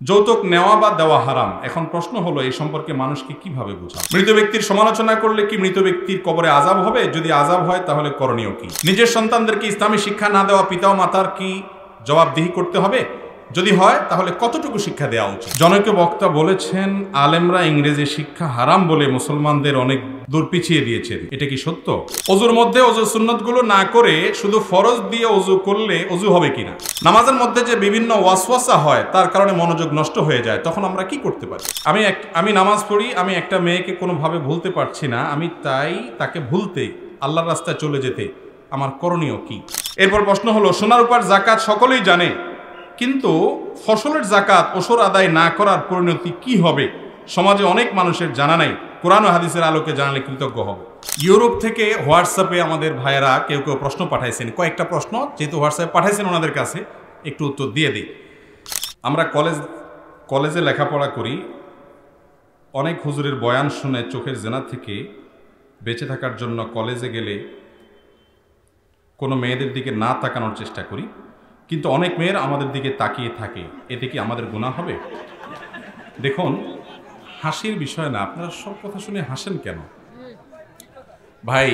যৌতুক নেওয়া বা দেওয়া হারাম। এখন প্রশ্ন হলো এই সম্পর্কে মানুষকে কিভাবে বোঝাবো? মৃত ব্যক্তির সমালোচনা করলে কি মৃত ব্যক্তির কবরে আযাব হবে? যদি আযাব হয় তাহলে করণীয় কি? নিজের সন্তানদেরকে ইসলামী শিক্ষা না দেওয়া পিতা ও মাতার কি জবাবদিহি করতে হবে? যদি হয় তাহলে কতটুকু শিক্ষা দেওয়া উচিত? জনৈক বক্তা বলেছেন, আলেমরা ইংরেজি শিক্ষা হারাম বলে মুসলমানদের অনেক দূর পিছিয়ে দিয়েছেন। এটা কি সত্য? অজুর মধ্যে অজুর সুন্নতগুলো না করে শুধু ফরজ দিয়ে অজু করলে অজু হবে কিনা? নামাজের মধ্যে যে বিভিন্ন ওয়াসওয়াসা হয় তার কারণে মনোযোগ নষ্ট হয়ে যায়, তখন আমরা কি করতে পারি? আমি নামাজ পড়ি, আমি একটা মেয়েকে কোনোভাবে ভুলতে পারছি না, আমি তাই তাকে ভুলতে আল্লাহর রাস্তায় চলে যেতে আমার করণীয় কি? এরপর প্রশ্ন হলো, সোনার উপর যাকাত সকলেই জানে, কিন্তু ফসলের যাকাত ওসর আদায় না করার পরিণতি কি হবে? সমাজে অনেক মানুষের জানা নাই, কোরআন ও হাদিসের আলোকে জানালে কৃতজ্ঞ হব। ইউরোপ থেকে হোয়াটসঅ্যাপে আমাদের ভাইয়েরা কেউ কেউ প্রশ্ন পাঠাইছেন, কয়েকটা প্রশ্ন যেহেতু হোয়াটসঅ্যাপে পাঠাইছেন ওনাদের কাছে একটু উত্তর দিয়ে দিই। আমরা কলেজে লেখাপড়া করি, অনেক হুজুরের বয়ান শুনে চোখের জেনা থেকে বেঁচে থাকার জন্য কলেজে গেলে কোনো মেয়েদের দিকে না তাকানোর চেষ্টা করি, কিন্তু অনেক মেয়ের আমাদের দিকে তাকিয়ে থাকে, এতে কি আমাদের গুনাহ হবে? দেখুন, হাসির বিষয় না, আপনারা সব কথা শুনে হাসেন কেন ভাই?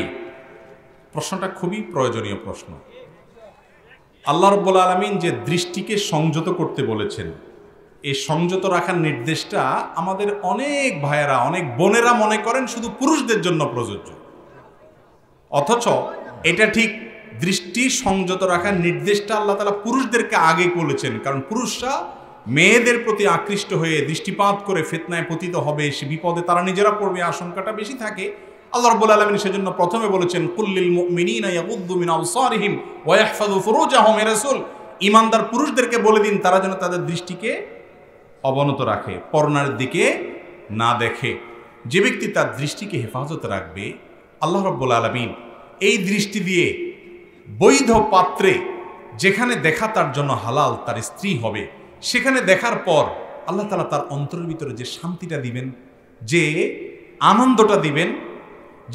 প্রশ্নটা খুবই প্রয়োজনীয় প্রশ্ন। আল্লাহ রাব্বুল আলামিন যে দৃষ্টিকে সংযত করতে বলেছেন, এই সংযত রাখার নির্দেশটা আমাদের অনেক ভাইয়েরা, অনেক বোনেরা মনে করেন শুধু পুরুষদের জন্য প্রযোজ্য, অথচ এটা ঠিক দৃষ্টি সংযত রাখার নির্দেশটা আল্লাহ তাআলা পুরুষদেরকে আগে বলেছেন, কারণ পুরুষরা মেয়েদের প্রতি আকৃষ্ট হয়ে দৃষ্টিপাত করে ফিতনায় পতিত হবে, সে বিপদে তারা নিজেরা পড়বে, আশঙ্কাটা বেশি থাকে। আল্লাহ রাব্বুল আলামিন সেজন্য প্রথমে বলেছেন, কুল্লিল মুমিনিনা ইয়াগুদ্দু মিন আবসারিহিম ওয়া ইয়াহফাযু ফুরুজাহুম, হে রাসূল ঈমানদার পুরুষদেরকে বলে দিন তারা যেন তাদের দৃষ্টিকে অবনত রাখে, পর্নার দিকে না দেখে। যে ব্যক্তি তার দৃষ্টিকে হেফাজত রাখবে, আল্লাহ রাব্বুল আলামিন এই দৃষ্টি দিয়ে বৈধ পাত্রে যেখানে দেখা তার জন্য হালাল, তার স্ত্রী হবে, সেখানে দেখার পর আল্লাহ তাআলা তার অন্তরের ভিতরে যে শান্তিটা দিবেন, যে আনন্দটা দিবেন,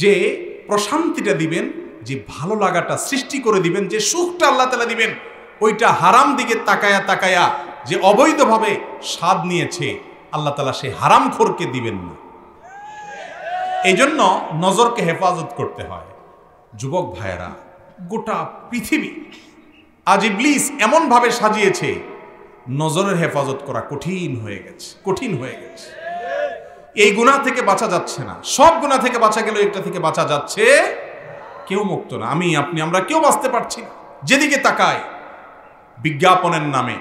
যে প্রশান্তিটা দিবেন, যে ভালো লাগাটা সৃষ্টি করে দিবেন, যে সুখটা আল্লাহ তাআলা দিবেন, ওইটা হারাম দিকে তাকায়া তাকায়া যে অবৈধভাবে স্বাদ নিয়েছে, আল্লাহ তাআলা সেই হারামখোরকে দিবেন না। এই জন্য নজরকে হেফাজত করতে হয়। যুবক ভাইয়েরা, গোটা পৃথিবী আজ ইবলিস এমনভাবে সাজিয়েছে, নজরের হেফাজত করা কঠিন হয়ে গেছে, কঠিন হয়ে গেছে। এই গুনাহ থেকে বাঁচা যাচ্ছে না। সব গুনাহ থেকে বাঁচা গেল, একটা থেকে বাঁচা যাচ্ছে, কেউ মুক্ত না। আমি, আপনি, আমরা কেউ বাঁচতে পারছি না। যেদিকে তাকায় বিজ্ঞাপনের নামে,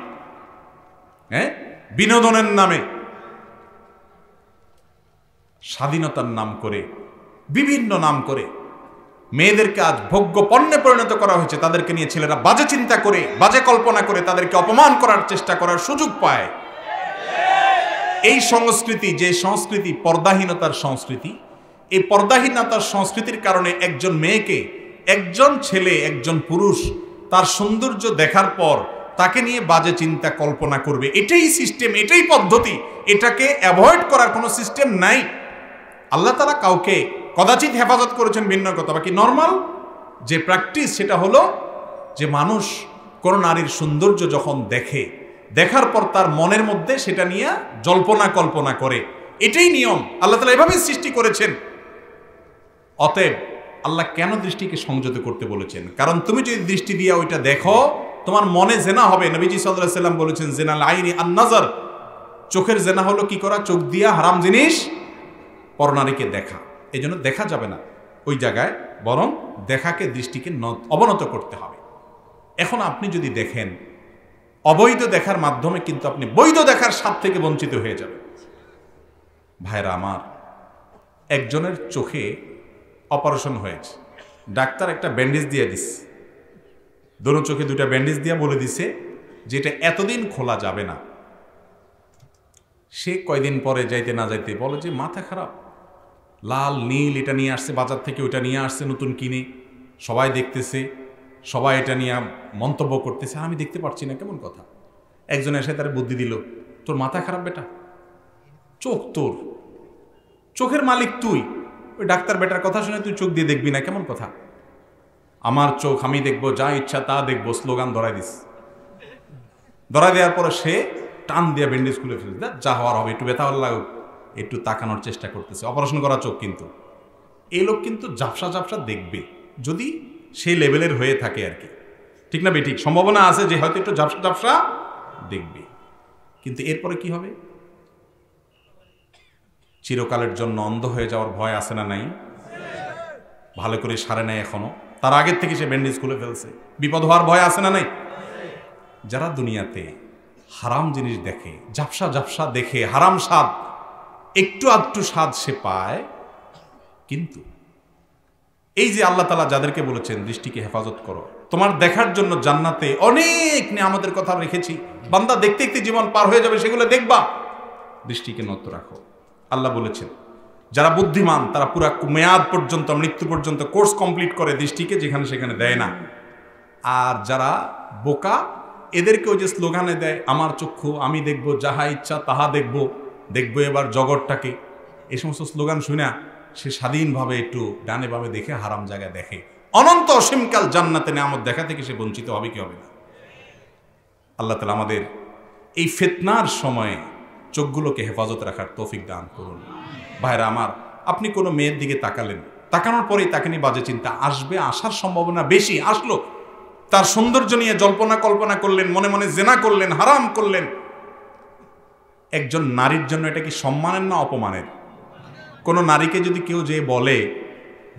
বিনোদনের নামে, স্বাধীনতার নাম করে, বিভিন্ন নাম করে মেয়েদেরকে আজ ভোগ্য পণ্যে পরিণত করা হয়েছে। তাদেরকে নিয়ে ছেলেরা বাজে চিন্তা করে, বাজে কল্পনা করে তাদেরকে অপমান করার চেষ্টা করার সুযোগ পায়। এই সংস্কৃতি, যে সংস্কৃতি পর্দাহীনতার সংস্কৃতি, এই পর্দাহীনতার সংস্কৃতির কারণে একজন মেয়েকে, একজন ছেলে, একজন পুরুষ তার সৌন্দর্য দেখার পর তাকে নিয়ে বাজে চিন্তা কল্পনা করবে। এটাই সিস্টেম, এটাই পদ্ধতি। এটাকে অ্যাভয়েড করার কোনো সিস্টেম নাই। আল্লাহ তাআলা কাউকে কদাচিৎ হেফাজত করেছেন ভিন্ন কথা, বাকি নর্মাল যে প্র্যাকটিস সেটা হলো যে মানুষ কোনো নারীর সৌন্দর্য যখন দেখে, দেখার পর তার মনের মধ্যে সেটা নিয়ে জল্পনা কল্পনা করে। এটাই নিয়ম, আল্লাহ তাআলা এভাবেই সৃষ্টি করেছেন। অতএব আল্লাহ কেন দৃষ্টিকে সংযত করতে বলেছেন? কারণ তুমি যদি দৃষ্টি দিয়ে ওইটা দেখো, তোমার মনে জেনা হবে। নবীজি সাল্লাল্লাহু আলাইহি ওয়াসাল্লাম বলেছেন, জেনাল আইনি আন নাজর, চোখের জেনা হলো কি করা? চোখ দিয়া হারাম জিনিস, পরনারীকে দেখা। এই জন্য দেখা যাবে না ওই জায়গায়, বরং দেখাকে, দৃষ্টিকে অবনত করতে হবে। এখন আপনি যদি দেখেন, অবৈধ দেখার মাধ্যমে কিন্তু আপনি বৈধ দেখার স্বাদ থেকে বঞ্চিত হয়ে যাবেন। ভাইরা আমার, একজনের চোখে অপারেশন হয়েছে, ডাক্তার একটা ব্যান্ডেজ দিয়ে দিছে, দোনো চোখে দুইটা ব্যান্ডেজ দিয়ে বলে দিছে যেটা এতদিন খোলা যাবে না। সে কয়দিন পরে যাইতে না যাইতে বলে যে মাথা খারাপ, লাল নীল এটা নিয়ে আসছে বাজার থেকে, ওইটা নিয়ে আসছে নতুন কিনে, সবাই দেখতেছে, সবাই এটা নিয়ে মন্তব্য করতেছে, আমি দেখতে পারছি না, কেমন কথা। একজন এসে তার বুদ্ধি দিল, তোর মাথা খারাপ বেটা, চোখ তোর, চোখের মালিক তুই, ওই ডাক্তার বেটার কথা শুনে তুই চোখ দিয়ে দেখবি না, কেমন কথা। আমার চোখ আমি দেখবো, যা ইচ্ছা তা দেখবো, স্লোগান ধরাই দিস। ধরাই দেওয়ার পরে সে টান দিয়ে ব্যান্ডেজ খুলে ফেলছে, যা হওয়ার হবে, একটু ব্যথা হওয়ার লাগুক, একটু তাকানোর চেষ্টা করতেছে, অপারেশন করা চোখ। কিন্তু এই লোক কিন্তু ঝাপসা ঝাপসা দেখবে, যদি সেই লেভেলের হয়ে থাকে আর কি, ঠিক না বেঠিক? সম্ভাবনা আছে যে হয়তো একটু ঝাপসা ঝাপসা দেখবে, কিন্তু এরপরে কি হবে? চিরকালের জন্য অন্ধ হয়ে যাওয়ার ভয় আছে না নাই? ভালো করে সারে নাই এখনো, তার আগের থেকে সে ব্যান্ডেজ খুলে ফেলছে, বিপদ হওয়ার ভয় আছে না নাই? যারা দুনিয়াতে হারাম জিনিস দেখে, ঝাপসা ঝাপসা দেখে, হারাম স্বাদ, একটু আধটু স্বাদ সে পায়, কিন্তু এই যে আল্লাহ তাআলা যাদেরকে বলেছেন দৃষ্টিকে হেফাজত করো, তোমার দেখার জন্য জান্নাতে অনেক নিয়ামতের কথা রেখেছি, বান্দা দেখতে দেখতে জীবন পার হয়ে যাবে, সেগুলো দেখবা, দৃষ্টিকে নত রাখো। আল্লাহ বলেছেন যারা বুদ্ধিমান তারা পুরা মেয়াদ পর্যন্ত, মৃত্যু পর্যন্ত কোর্স কমপ্লিট করে দৃষ্টিকে, যেখানে সেখানে দেয় না। আর যারা বোকা, এদেরকে ওই যে স্লোগানে দেয় আমার চক্ষু আমি দেখবো, যাহা ইচ্ছা তাহা দেখবো, দেখবো এবার জগৎটাকে, এই সমস্ত স্লোগান শুনে সে স্বাধীনভাবে একটু ডানে বামে দেখে হারাম জায়গায় দেখে, অনন্ত অসীমকাল জান্নাতে নেয়ামত দেখা থেকে সে বঞ্চিত হবে কি হবে না? আল্লাহ তাআলা আমাদের এই ফিতনার সময়ে চোখগুলোকে হেফাজত রাখার তৌফিক দান করুন। ভাইরা আমার, আপনি কোনো মেয়ের দিকে তাকালেন, তাকানোর পরেই তাকে নিয়ে বাজে চিন্তা আসবে, আসার সম্ভাবনা বেশি, আসলো, তার সৌন্দর্য নিয়ে জল্পনা কল্পনা করলেন, মনে মনে জেনা করলেন, হারাম করলেন। একজন নারীর জন্য এটা কি সম্মানের না অপমানের? কোনো নারীকে যদি কেউ যে বলে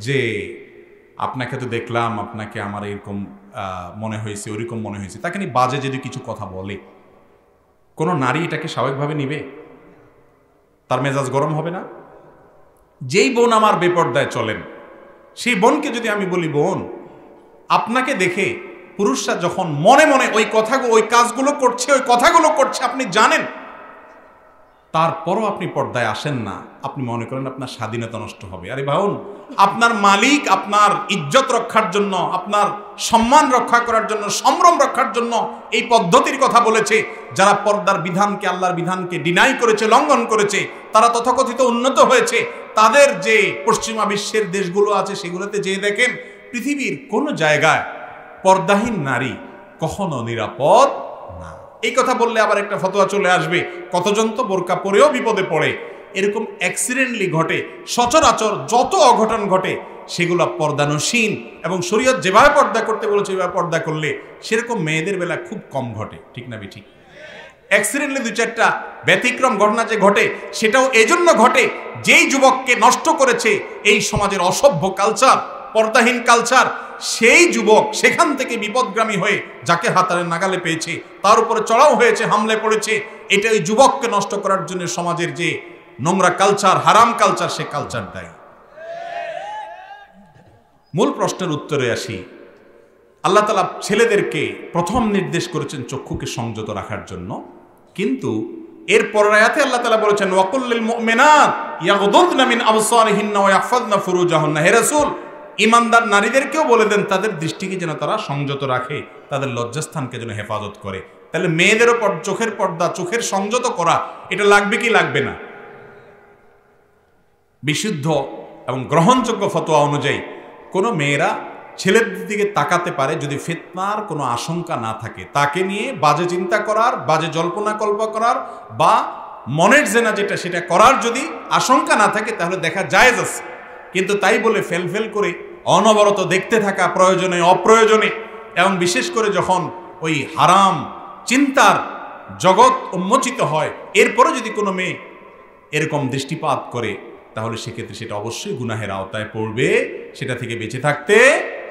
যে আপনাকে তো দেখলাম, আপনাকে আমার এরকম মনে হয়েছে, ওইরকম মনে হয়েছে, তাকে নিয়ে বাজে যদি কিছু কথা বলে, কোনো নারী এটাকে স্বাভাবিকভাবে নিবে? তার মেজাজ গরম হবে না? যেই বোন আমার বেপরদায় চলেন, সেই বোনকে যদি আমি বলি বোন আপনাকে দেখে পুরুষরা যখন মনে মনে ওই কথাগুলো, ওই কাজগুলো করছে, ওই কথাগুলো করছে, আপনি জানেন, তারপরও আপনি পর্দায় আসেন না, আপনি মনে করেন আপনার স্বাধীনতা নষ্ট হবে। আরে ভাইন, আপনার মালিক আপনার ইজ্জত রক্ষার জন্য, আপনার সম্মান রক্ষা করার জন্য, সম্ভ্রম রক্ষার জন্য এই পদ্ধতির কথা বলেছে। যারা পর্দার বিধানকে, আল্লাহর বিধানকে ডিনাই করেছে, লঙ্ঘন করেছে, তারা তথাকথিত উন্নত হয়েছে। তাদের যে পশ্চিমা বিশ্বের দেশগুলো আছে সেগুলোতে যেয়ে দেখেন, পৃথিবীর কোনো জায়গায় পর্দাহীন নারী কখনো নিরাপদ না। এই কথা বললে আবার একটা ফতোয়া চলে আসবে, কতজন তো বোরকা পরেও বিপদে পড়ে। এরকম অ্যাক্সিডেন্টলি ঘটে, সচরাচর যত অঘটন ঘটে সেগুলো পর্দানসীন, এবং শরীয়ত যেভাবে পর্দা করতে বলেছে ওইভাবে পর্দা করলে সেরকম মেয়েদের বেলা খুব কম ঘটে, ঠিক না বেঠিক? অ্যাক্সিডেন্টলি দু চারটা ব্যতিক্রম ঘটনা যে ঘটে, সেটাও এজন্য ঘটে যেই যুবককে নষ্ট করেছে এই সমাজের অসভ্য কালচার, পর্দাহীন কালচার, সেই যুবক সেখান থেকে বিপদগামী হয়ে যাকে হাতারের নাগালে পেয়েছে তার উপরে চড়াও হয়েছে, হামলে পড়েছে। এটা ওই যুবককে নষ্ট করার জন্য সমাজের যে নোংরা কালচার, হারাম কালচার, সে কালচার দায়ী। মূল প্রশ্নের উত্তরে আসি। আল্লাহ তাআলা ছেলেদেরকে প্রথম নির্দেশ করেছেন চক্ষুকে সংযত রাখার জন্য, কিন্তু এর পরের আয়াতে আল্লাহ তাআলা বলেছেন ওয়াকুল লিল মুমিনাত ইয়াগদুদনা মিন আবসারিহিন্না ওয়া ইয়াহফাযনা ফুরুজাহুন্না। হে রাসূল, ইমানদার নারীদেরকেও বলে দেন তাদের দৃষ্টিকে যেন তারা সংযত রাখে, তাদের লজ্জাস্থানকে যেন হেফাজত করে। তাহলে মেয়েদের ওপর চোখের পর্দা, চোখের সংযত করা, এটা লাগবে কি লাগবে না? বিশুদ্ধ এবং গ্রহণযোগ্য ফতোয়া অনুযায়ী কোনো মেয়েরা ছেলেদের দিকে তাকাতে পারে যদি ফিতনার কোনো আশঙ্কা না থাকে, তাকে নিয়ে বাজে চিন্তা করার, বাজে জল্পনা কল্পনা করার বা মনের জেনা যেটা সেটা করার যদি আশঙ্কা না থাকে তাহলে দেখা জায়েজ আছে। কিন্তু তাই বলে ফেল করে অনবরত দেখতে থাকা প্রয়োজনে অপ্রয়োজনে, এবং বিশেষ করে যখন ওই হারাম চিন্তার জগৎ উন্মোচিত হয়, এরপরে যদি কোনো মেয়ে এরকম দৃষ্টিপাত করে তাহলে সেক্ষেত্রে সেটা অবশ্যই গুনাহের আওতায় পড়বে, সেটা থেকে বেঁচে থাকতে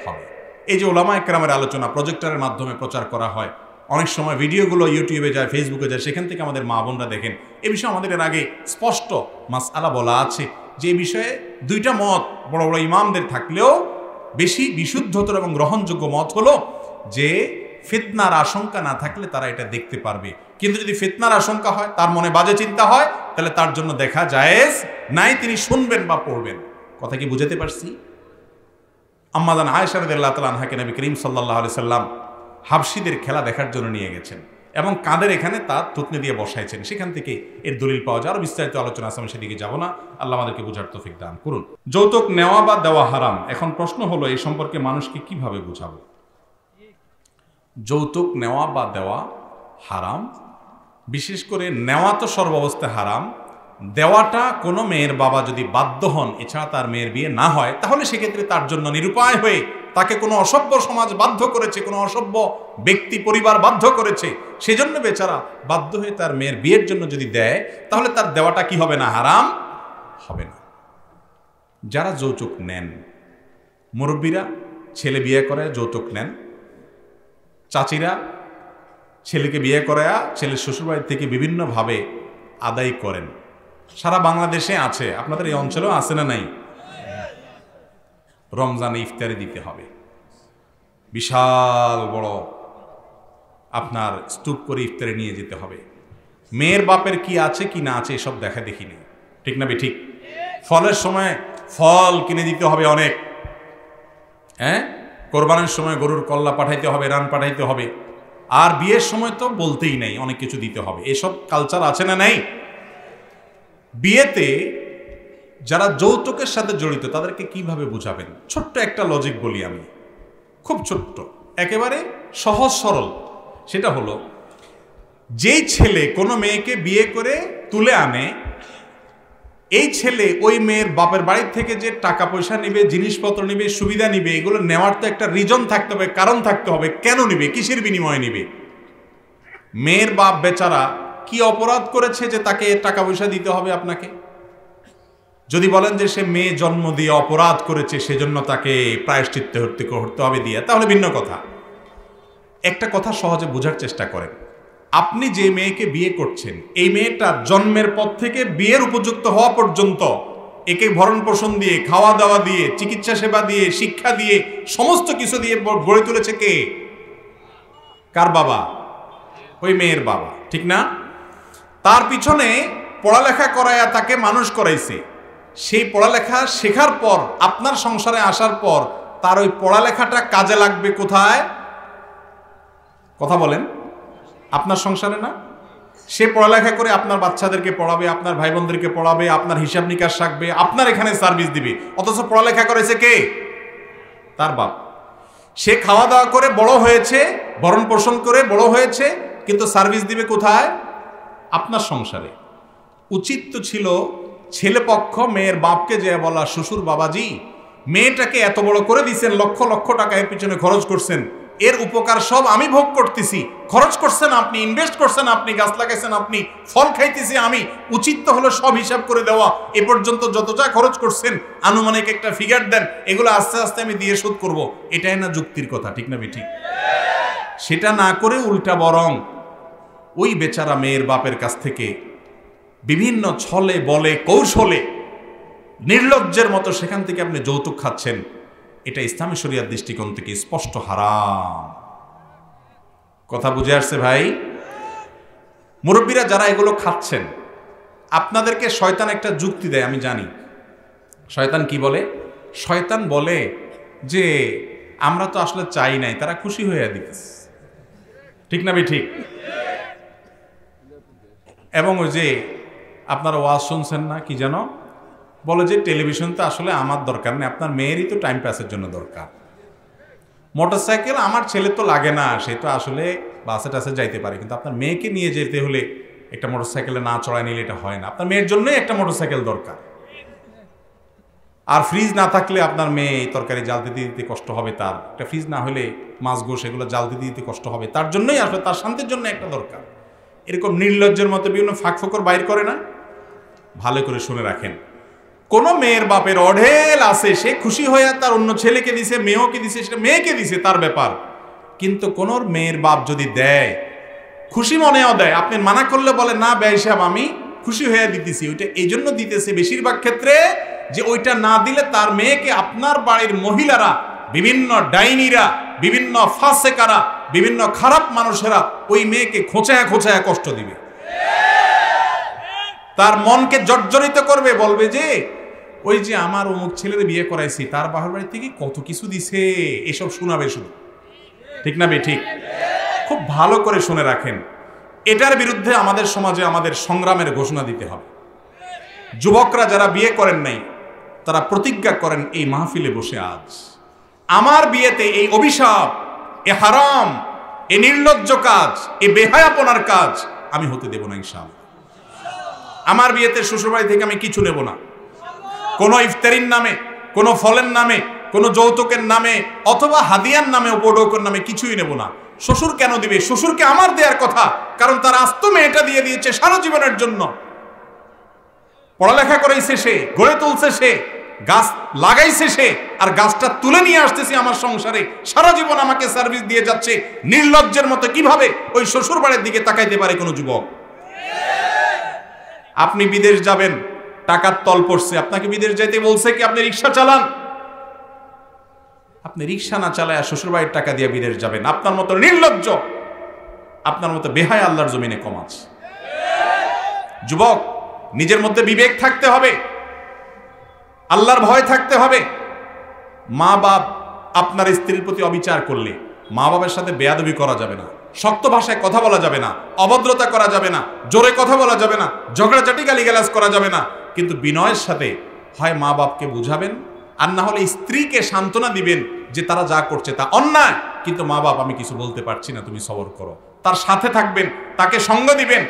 হবে। এই যে ওলামা একরামের আলোচনা প্রজেক্টরের মাধ্যমে প্রচার করা হয়, অনেক সময় ভিডিওগুলো ইউটিউবে যায়, ফেসবুকে যায়, সেখান থেকে আমাদের মা বোনরা দেখেন। এ বিষয়ে আমাদের এর আগে স্পষ্ট মাসআলা বলা আছে যে এই বিষয়ে দুইটা মত বড় বড় ইমামদের থাকলেও বেশি বিশুদ্ধতর এবং গ্রহণযোগ্য মত হলো যে ফিতনার আশঙ্কা না থাকলে তারা এটা দেখতে পারবে, কিন্তু যদি ফিতনার আশঙ্কা হয়, তার মনে বাজে চিন্তা হয়, তাহলে তার জন্য দেখা জায়েজ নাই, তিনি শুনবেন বা পড়বেন। কথা কি বুঝাতে পারছি? আম্মাজান আয়েশা রাদিয়াল্লাহু তাআলা আনহাকে নবী করিম সাল্লাল্লাহু আলাইহি সাল্লাম হাবশীদের খেলা দেখার জন্য নিয়ে গেছেন এবং কাঁধের এখানে তার থুতনি দিয়ে বসাইছেন। সেখান থেকে এর দলিল পাওয়া যায়। আরো বিস্তারিত আলোচনা আছে, আমি সেদিকে যাব না। আল্লাহ আমাদেরকে বুঝার তৌফিক দান করুন। যৌতুক নেওয়া বা দেওয়া হারাম। এখন প্রশ্ন হলো এই সম্পর্কে মানুষকে কিভাবে বুঝাবো? যৌতুক নেওয়া বা দেওয়া হারাম, বিশেষ করে নেওয়া তো সর্বাবস্থায় হারাম, দেওয়াটা কোনো মেয়ের বাবা যদি বাধ্য হন এছাড়া তার মেয়ের বিয়ে না হয়, তাহলে সেক্ষেত্রে তার জন্য নিরুপায় হয়ে তাকে কোনো অসভ্য সমাজ বাধ্য করেছে, কোনো অসভ্য ব্যক্তি পরিবার বাধ্য করেছে, সেজন্য বেচারা বাধ্য হয়ে তার মেয়ের বিয়ের জন্য যদি দেয়, তাহলে তার দেওয়াটা কি হবে না? হারাম হবে না। যারা যৌতুক নেন, মুরব্বীরা ছেলে বিয়ে করে যৌতুক নেন, চাচিরা ছেলেকে বিয়ে করায়া ছেলের শ্বশুরবাড়ি থেকে বিভিন্নভাবে আদায় করেন, সারা বাংলাদেশে আছে, আপনাদের এই অঞ্চলেও আছে না নাই? রমজানে ইফতারি দিতে হবে, বিশাল বড় আপনার স্তূপ করে ইফতারি নিয়ে যেতে হবে। মেয়ের বাপের কি আছে কি না আছে এসব দেখা দেখি নেই, ঠিক না ঠিক? ফলের সময় ফল কিনে দিতে হবে অনেক, হ্যাঁ, কোরবানের সময় গরুর কল্লা পাঠাইতে হবে, রান পাঠাইতে হবে, আর বিয়ের সময় তো বলতেই নাই, অনেক কিছু দিতে হবে। এসব কালচার আছে না নাই? বিয়েতে যারা যৌতুকের সাথে জড়িত তাদেরকে কিভাবে বুঝাবেন? ছোট্ট একটা লজিক বলি আমি, খুব ছোট্ট, একেবারে সহজ সরল। সেটা হলো, যেই ছেলে কোনো মেয়েকে বিয়ে করে তুলে আনে, এই ছেলে ওই মেয়ের বাপের বাড়ির থেকে যে টাকা পয়সা নিবে, জিনিসপত্র নিবে, সুবিধা নিবে, এগুলো নেওয়ার তো একটা রিজন থাকতে হবে, কারণ থাকতে হবে, কেন নিবে, কিসের বিনিময়ে নিবে? মেয়ের বাপ বেচারা কি অপরাধ করেছে যে তাকে টাকা পয়সা দিতে হবে আপনাকে? যদি বলেন যে সে মেয়ে জন্ম দিয়ে অপরাধ করেছে সেজন্য তাকে প্রায়শ্চিত্ত করতে হবে দিয়ে, তাহলে ভিন্ন কথা। একটা কথা সহজে বোঝার চেষ্টা করেন, আপনি যে মেয়েকে বিয়ে করছেন, এই মেয়েটা জন্মের পর থেকে বিয়ের উপযুক্ত হওয়া পর্যন্ত একে ভরণ পোষণ দিয়ে, খাওয়া দাওয়া দিয়ে, চিকিৎসা সেবা দিয়ে, শিক্ষা দিয়ে, সমস্ত কিছু দিয়ে গড়ে তুলেছে কে? কার বাবা? ওই মেয়ের বাবা, ঠিক না? তার পিছনে পড়ালেখা করায়া তাকে মানুষ করাইছে। সেই পড়ালেখা শেখার পর আপনার সংসারে আসার পর তার ওই পড়ালেখাটা কাজে লাগবে কোথায়? কথা বলেন, আপনার সংসারে না? সে পড়ালেখা করে আপনার বাচ্চাদেরকে পড়াবে, আপনার ভাই বোনদেরকে পড়াবে, আপনার হিসাব নিকাশ রাখবে, আপনার এখানে সার্ভিস দিবে, অথচ পড়ালেখা করেছে কে? তার বাপ। সে খাওয়া দাওয়া করে বড় হয়েছে, ভরণ পোষণ করে বড় হয়েছে, কিন্তু সার্ভিস দিবে কোথায়? আপনার সংসারে। উচিত তো ছিল ছেলে পক্ষ মেয়ের বাপকে যে বলা, শ্বশুর বাবাজি, মেয়েটাকে এত বড় করে দিচ্ছেন, লক্ষ লক্ষ টাকা এর পিছনে খরচ করছেন, এর উপকার সব আমি ভোগ করতেছি, খরচ করছেন আপনি, ইনভেস্ট করছেন আপনি, গাছ লাগাইছেন আপনি, ফল খাইতেছি আমি, উচিত তো হলো সব হিসাব করে দেওয়া, এ পর্যন্ত যত যা খরচ করছেন আনুমানিক একটা ফিগার দেন, এগুলো আস্তে আস্তে আমি দিয়ে শোধ করব। এটাই না যুক্তির কথা, ঠিক না ঠিক? সেটা না করে উল্টা বরং ওই বেচারা মেয়ের বাপের কাছ থেকে বিভিন্ন ছলে বলে কৌশলে নির্লজ্জের মতো সেখান থেকে আপনি যৌতুক খাচ্ছেন। এটা ইসলামী শরিয়ার দৃষ্টিকোণ থেকে স্পষ্ট হারাম। কথা বুঝে আসছে ভাই? মুরব্বীরা যারা এগুলো খাচ্ছেন, আপনাদেরকে শয়তান একটা যুক্তি দেয়, আমি জানি। শয়তান কি বলে? শয়তান বলে যে আমরা তো আসলে চাই নাই, তারা খুশি হয়ে দিতেছে, ঠিক না ঠিক? এবং ওই যে আপনারা ওয়াজ শুনছেন না, কি যেন বলে যে টেলিভিশন তো আসলে আমার দরকার নেই, আপনার মেয়েরই তো টাইম পাসের জন্য দরকার। মোটরসাইকেল আমার ছেলে তো লাগে না, সে তো আসলে বাসে টাসে যাইতে পারে, কিন্তু আপনার মেয়েকে নিয়ে যেতে হলে একটা মোটরসাইকেলে না চড়ায় নিলে এটা হয় না। আপনার মেয়ের জন্যই একটা মোটরসাইকেল দরকার। আর ফ্রিজ না থাকলে আপনার মেয়ে তরকারি জাল দিতে দিতে কষ্ট হবে, তার একটা ফ্রিজ না হলে মাছ গোশ এগুলো জাল দিতে দিতে কষ্ট হবে, তার জন্যই আসলে তার শান্তির জন্য একটা দরকার। এরকম নির্লজ্জের মতো বিভিন্ন ফাঁক ফোকর বাইর করে না? ভালো করে শুনে রাখেন, কোন মেয়ের বাপের অঢেল আছে, সে খুশি হয়ে তার অন্য ছেলেকে দিছে, মেয়েকে দিছে, সেটা মেয়েকে দিছে, তার ব্যাপার। কিন্তু কোন মেয়ের বাপ যদি দেয়, খুশি মনেও দেয়, আপনি মানা করলে বলে না ব্যয় সাহেব আমি খুশি হয়ে দিতেছি, ওইটা এই জন্য দিতেছে বেশিরভাগ ক্ষেত্রে যে ওইটা না দিলে তার মেয়েকে আপনার বাড়ির মহিলারা, বিভিন্ন ডাইনিরা, বিভিন্ন ফাসেকারা, বিভিন্ন খারাপ মানুষেরা ওই মেয়েকে খোঁচায়া খোঁচায়া কষ্ট দিবে, তার মনকে জর্জরিত করবে, বলবে যে ওই যে আমার অমুক ছেলের বিয়ে করাইছি, তার বাবার বাড়ি থেকে কত কিছু দিছে, এসব শোনাবে শুধু, ঠিক না ঠিক? খুব ভালো করে শুনে রাখেন, এটার বিরুদ্ধে আমাদের সমাজে আমাদের সংগ্রামের ঘোষণা দিতে হবে। যুবকরা যারা বিয়ে করেন নাই তারা প্রতিজ্ঞা করেন এই মাহফিলে বসে, আজ আমার বিয়েতে এই অভিশাপ, এ হারাম, এ নির্লজ্জ কাজ, এ বেহায়াপনার কাজ আমি হতে দেব না ইনশাআল্লাহ। আমার বিয়েতে শ্বশুরবাড়ি থেকে আমি কিছু নেব না, কোনো ইফতারির নামে, কোনো ফলের নামে, কোনো যৌতুকের নামে অথবা হাদিয়ার নামে, উপঢৌকন নামে কিছুই নেব না। শ্বশুর কেন দিবে? শ্বশুরকে আমার দেওয়ার কথা, কারণ তার আস্ত মেয়েটা দিয়ে দিয়েছে সারা জীবনের জন্য। পড়ালেখা করাইছে সে, গড়ে তুলছে সে, গাছ লাগাইছে সে, আর গাছটা তুলে নিয়ে আসতেছে আমার সংসারে, সারা জীবন আমাকে সার্ভিস দিয়ে যাচ্ছে। নির্লজ্জের মতো কিভাবে ওই শ্বশুর বাড়ির দিকে তাকাইতে পারে কোনো যুবক? আপনি বিদেশ যাবেন, টাকার তল পড়ছে, আপনাকে বিদেশ যাইতে বলছে কি আপনি রিক্সা চালান? আপনি রিক্সা না চালায় শ্বশুরবাড়ির টাকা দিয়ে বিদেশ যাবেন? আপনার মতো নির্লজ্জ, আপনার মতো বেহায় আল্লাহর জমিনে কম আছে। যুবক, নিজের মধ্যে বিবেক থাকতে হবে, আল্লাহর ভয় থাকতে হবে। মা বাপ আপনার স্ত্রীর প্রতি অবিচার করলে মা বাবার সাথে বেয়াদবি করা যাবে না, শক্ত ভাষায় কথা বলা যাবে না, অভদ্রতা করা যাবে না, জোরে কথা বলা যাবে না, ঝগড়াঝাটি গালিগালাজ করা যাবে না। কিন্তু বিনয়ের সাথে হয় মা বাপকে বুঝাবেন, আর না হলে স্ত্রীকে সান্ত্বনা দিবেন যে তারা যা করছে তা অন্যায়, কিন্তু মা বাপ আমি কিছু বলতে পারছি না, তুমি সবর করো। তার সাথে থাকবেন, তাকে সঙ্গ দিবেন।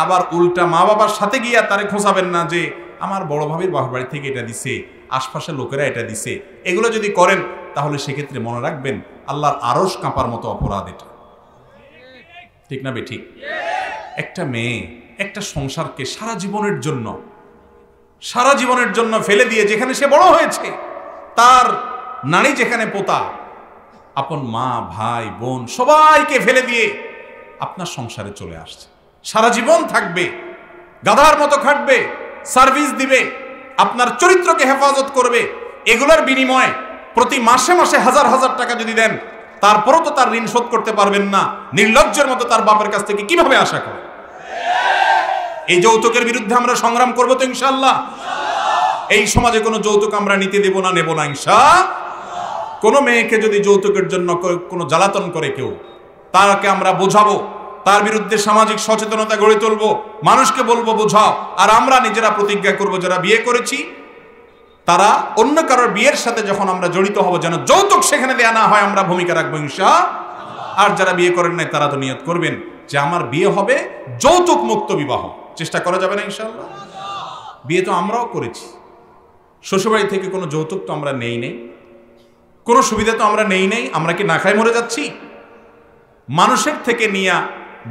আবার উল্টা মা বাবার সাথে গিয়া তারে খোঁচাবেন না যে আমার বড় ভাবির বাড়ি থেকে এটা দিছে, আশপাশের লোকেরা এটা দিছে। এগুলো যদি করেন তাহলে সেক্ষেত্রে মনে রাখবেন আল্লাহর আরশ কাঁপার মতো অপরাধ এটা। ঠিক না বেঠিক? একটা মেয়ে একটা সংসারকে সারা জীবনের জন্য ফেলে দিয়ে, যেখানে সে বড় হয়েছে, তার নারী যেখানে পোতা, আপন মা ভাই বোন সবাইকে ফেলে দিয়ে আপনার সংসারে চলে আসছে, সারা জীবন থাকবে, গাধার মতো খাটবে, সার্ভিস দিবে, আপনার চরিত্রকে হেফাজত করবে। এগুলোর বিনিময়ে প্রতি মাসে মাসে হাজার হাজার টাকা যদি দেন, তারপরও তো তার ঋণ শোধ করতে পারবেন না। নির্লজ্জের মতো তার বাপের কাছ থেকে কিভাবে আশা করে? এই যৌতুকের বিরুদ্ধে আমরা সংগ্রাম করবো তো ইনশাআল্লাহ। এই সমাজে কোনো যৌতুক আমরা নিতে দেব না, নেব না ইনশাআল্লাহ। কোনো মেয়েকে যদি যৌতুকের জন্য কোনো জ্বালাতন করে কেউ, তাকে আমরা বোঝাবো, তার বিরুদ্ধে সামাজিক সচেতনতা গড়ে তুলবো, মানুষকে বলবো বোঝাও। আর আমরা নিজেরা প্রতিজ্ঞা করবো, যারা বিয়ে করেছি তারা অন্য কারোর বিয়ের সাথে যখন আমরা জড়িত হব, যেন যৌতুক সেখানে দেয়া না হয়, আমরা ভূমিকা রাখবো ইনশাআল্লাহ। আর যারা বিয়ে করেন নাই তারা তো নিয়ত করবেন যে আমার বিয়ে হবে যৌতুক মুক্ত বিবাহ। চেষ্টা করা যাবে না ইনশাআল্লাহ? বিয়ে তো আমরাও করেছি, শ্বশুরবাড়ি থেকে কোনো যৌতুক তো আমরা নেই নেই, কোনো সুবিধা তো আমরা নেই নেই। আমরা কি না খাই মরে যাচ্ছি? মানুষের থেকে নিয়া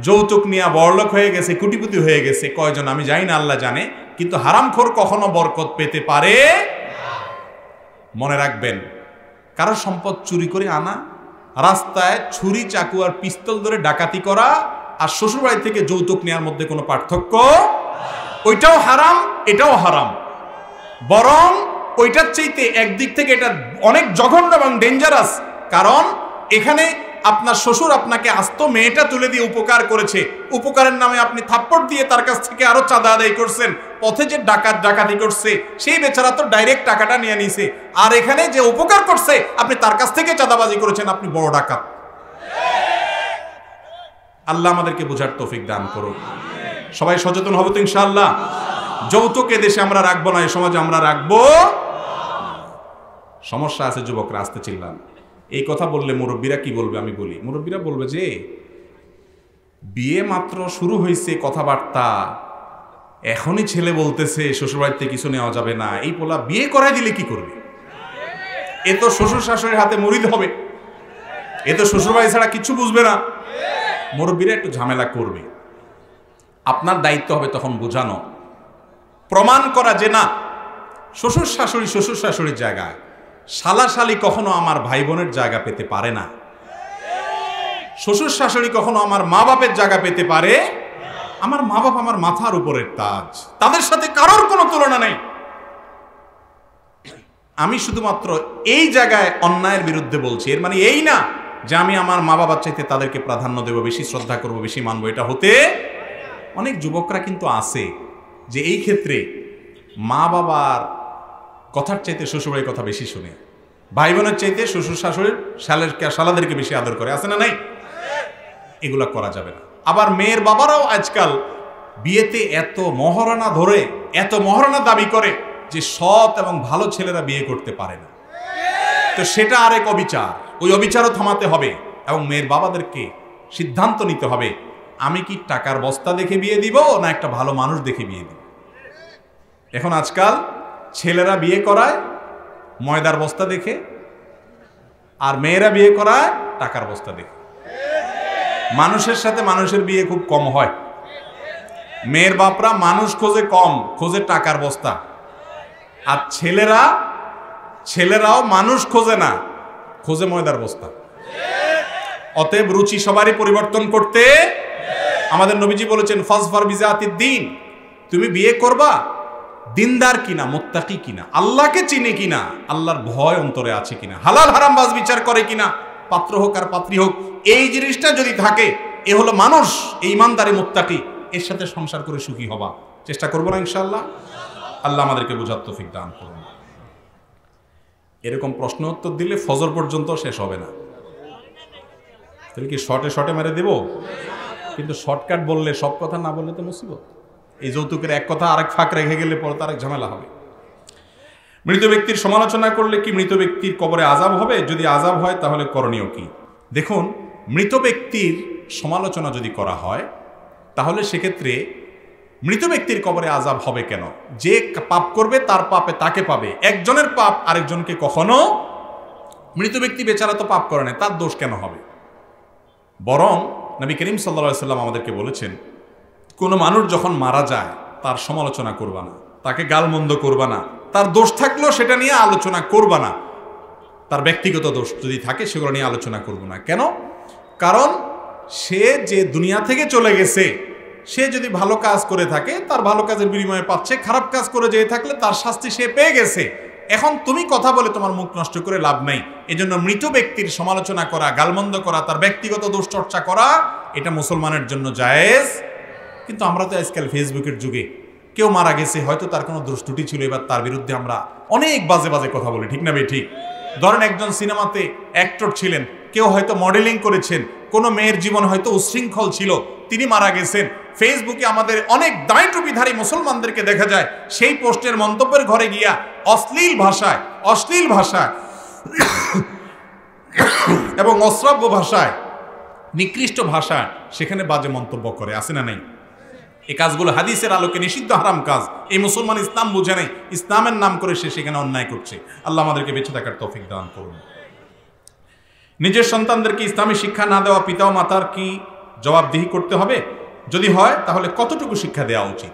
যৌতুক নিয়া বড়লোক হয়ে গেছে, কুটিপুতি হয়ে গেছে কয়জন আমি জানি না, আল্লাহ জানে। কিন্তু হারামখোর কখনো বরকত পেতে পারে। মনে রাখবেন, কারো সম্পদ চুরি করে আনা, রাস্তায় ছুরি চাকু আর পিস্তল ধরে ডাকাতি করা আর শ্বশুরবাড়ি থেকে যৌতুক নেওয়ার মধ্যে কোনো পার্থক্য? ওইটাও হারাম, এটাও হারাম। বরং ওইটার চাইতে একদিক থেকে এটা অনেক জঘন্য এবং ডেঞ্জারাস। কারণ এখানে আপনার শ্বশুর আপনাকে আস্ত মেয়েটা তুলে দিয়ে উপকার করেছে, উপকারের নামে আপনি থাপ্পড় দিয়ে তার কাছ থেকে আরো চাঁদা আদায় করছেন। পথে যে ডাকাতি করছে সেই বেচারা তো ডাইরেক্ট টাকাটা নিয়ে নিছে, আর এখানে যে উপকার করছে আপনি তার কাছ থেকে চাঁদাবাজি করেছেন, আপনি বড় ডাকাত। আল্লাহ আমাদেরকে বোঝার তৌফিক দান করুন। সবাই সচেতন হবো তো ইনশাআল্লাহ। যৌতুক এদেশে আমরা রাখবো না, এই সমাজে আমরা রাখবো। সমস্যা আছে যুবকরা, আসতে চিল্লান। এই কথা বললে মুরব্বীরা কি বলবে? আমি বলি, মুরব্বীরা বলবে যে বিয়ে মাত্র শুরু হয়েছে, কথাবার্তা এখনই ছেলে বলতেছে শ্বশুরবাড়িতে কিছু নেওয়া যাবে না, এই পোলা বিয়ে করাই দিলে কি করবে? এ তো শ্বশুর শাশুড়ির হাতে মুরিদ হবে, এ তো শ্বশুরবাড়ি ছাড়া কিছু বুঝবে না। মুরব্বীরা একটু ঝামেলা করবে, আপনার দায়িত্ব হবে তখন বোঝানো, প্রমাণ করা যে না, শ্বশুর শাশুড়ির জায়গায় শালা শালি কখনো আমার ভাই বোনের জায়গা পেতে পারে না, শ্বশুর শাশুড়ি কখনো আমার মা বাপের জায়গা পেতে পারে। আমার মা বাপ আমার মাথার উপরের তাজ, তাদের সাথে কারোর কোনো তুলনা নেই। আমি শুধুমাত্র এই জায়গায় অন্যায়ের বিরুদ্ধে বলছি, এর মানে এই না যে আমি আমার মা বাবার চাইতে তাদেরকে প্রাধান্য দেব, বেশি শ্রদ্ধা করব, বেশি মানবো। এটা হতে অনেক যুবকরা কিন্তু আছে যে এই ক্ষেত্রে মা বাবার কথার চাইতে শ্বশুরবাড়ির কথা বেশি শুনে, ভাই বোনের চাইতে শ্বশুর শাশুড়ির শালাদেরকে বেশি আদর করে, আছে না নাই? এগুলা করা যাবে না। আবার মেয়ের বাবারাও আজকাল বিয়েতে এত মহারণা ধরে, এত মহারণা দাবি করে যে সৎ এবং ভালো ছেলেরা বিয়ে করতে পারে না। তো সেটা আরেক অবিচার, ওই অবিচারও থামাতে হবে এবং মেয়ের বাবাদেরকে সিদ্ধান্ত নিতে হবে আমি কি টাকার বস্তা দেখে বিয়ে দিব না একটা ভালো মানুষ দেখে বিয়ে দিব? এখন আজকাল ছেলেরা বিয়ে করায় ময়দার বস্তা দেখে, আর মেয়েরা বিয়ে করায় টাকার বস্তা দেখে। মানুষের সাথে মানুষের বিয়ে খুব কম হয়। মেয়ের বাপরা মানুষ খোঁজে কম, খোঁজে টাকার বস্তা। আর ছেলেরাও মানুষ খোঁজে না, খোঁজে ময়দার বস্তা। অতএব রুচি সবারই পরিবর্তন করতে। আমাদের নবীজি বলেছেন ফাজফার বিজাতিদ দ্বীন, তুমি বিয়ে করবা দিনদার কিনা, মুত্তাকি কিনা, আল্লাহকে চিনে কিনা, আল্লাহর ভয় অন্তরে আছে কিনা, হালাল হারাম বাজ বিচার করে কিনা, পাত্র হোক আর পাত্রী হোক, এই জিনিসটা যদি থাকে, এ হলো মানুষ, এই ইমানদারি মুত্তাকি, এর সাথে সংসার করে সুখী হবা। চেষ্টা করবো না ইনশাআল্লাহ? আল্লাহ আমাদেরকে বুঝার তৌফিক দান করুন। এরকম প্রশ্ন উত্তর দিলে ফজর পর্যন্ত শেষ হবে না। তাহলে কি শর্টে মেরে দেব? কিন্তু শর্টকাট বললে, সব কথা না বললে তো মুসিবত। এই যৌতুকের এক কথা আরেক ফাঁক রেখে গেলে পরে তার এক ঝামেলা হবে। মৃত ব্যক্তির সমালোচনা করলে কি মৃত ব্যক্তির কবরে আযাব হবে? যদি আযাব হয় তাহলে করণীয় কি? দেখুন, মৃত ব্যক্তির সমালোচনা যদি করা হয় তাহলে সেক্ষেত্রে মৃত ব্যক্তির কবরে আযাব হবে কেন? যে পাপ করবে তার পাপে তাকে পাবে। একজনের পাপ আরেকজনকে কখনো, মৃত ব্যক্তি বেচারা তো পাপ করে না, তার দোষ কেন হবে? বরং নবী করিম সাল্লাল্লাহু আলাইহি ওয়াসাল্লাম আমাদেরকে বলেছেন, কোনো মানুষ যখন মারা যায় তার সমালোচনা করবা না, তাকে গালমন্দ করবা না, তার দোষ থাকলেও সেটা নিয়ে আলোচনা করবা না। তার ব্যক্তিগত দোষ যদি থাকে সেগুলো নিয়ে আলোচনা করবো না। কেন? কারণ সে যে দুনিয়া থেকে চলে গেছে, সে যদি ভালো কাজ করে থাকে তার ভালো কাজের বিনিময়ে পাচ্ছে, খারাপ কাজ করে যেয়ে থাকলে তার শাস্তি সে পেয়ে গেছে। এখন তুমি কথা বলে তোমার মুখ নষ্ট করে লাভ নাই। এজন্য মৃত ব্যক্তির সমালোচনা করা, গালমন্দ করা, তার ব্যক্তিগত দোষ চর্চা করা, এটা মুসলমানের জন্য জায়েজ। কিন্তু আমরা তো আজকাল ফেসবুকের যুগে, কেউ মারা গেছে, হয়তো তার কোনো দোষ ত্রুটি ছিল, এবার তার বিরুদ্ধে আমরা অনেক বাজে বাজে কথা বলি, ঠিক না ভাই? ঠিক। ধরেন একজন সিনেমাতে অ্যাক্টর ছিলেন, কেউ হয়তো মডেলিং করেছেন, কোনো মেয়ের জীবন হয়তো উচ্ছৃঙ্খল ছিল, তিনি মারা গেছেন। ফেসবুকে আমাদের অনেক দায় টুপিধারী মুসলমানদেরকে দেখা যায় সেই পোস্টের মন্তব্যের ঘরে গিয়া অশ্লীল ভাষায় এবং অশ্রাব্য ভাষায়, নিকৃষ্ট ভাষায় সেখানে বাজে মন্তব্য করে। আছে না নাই? এই কাজগুলো হাদিসের আলোকে নিষিদ্ধ, হারাম কাজ। এই মুসলমান ইসলাম বুঝে নেই, ইসলামের নাম করে সে সেখানে অন্যায় করছে। আল্লাহ আমাদেরকে বেঁচে থাকার তৌফিক দান করুন। নিজের সন্তানদেরকে ইসলামী শিক্ষা না দেওয়া পিতা ও মাতার কি জবাবদিহি করতে হবে? যদি হয় তাহলে কতটুকু শিক্ষা দেওয়া উচিত?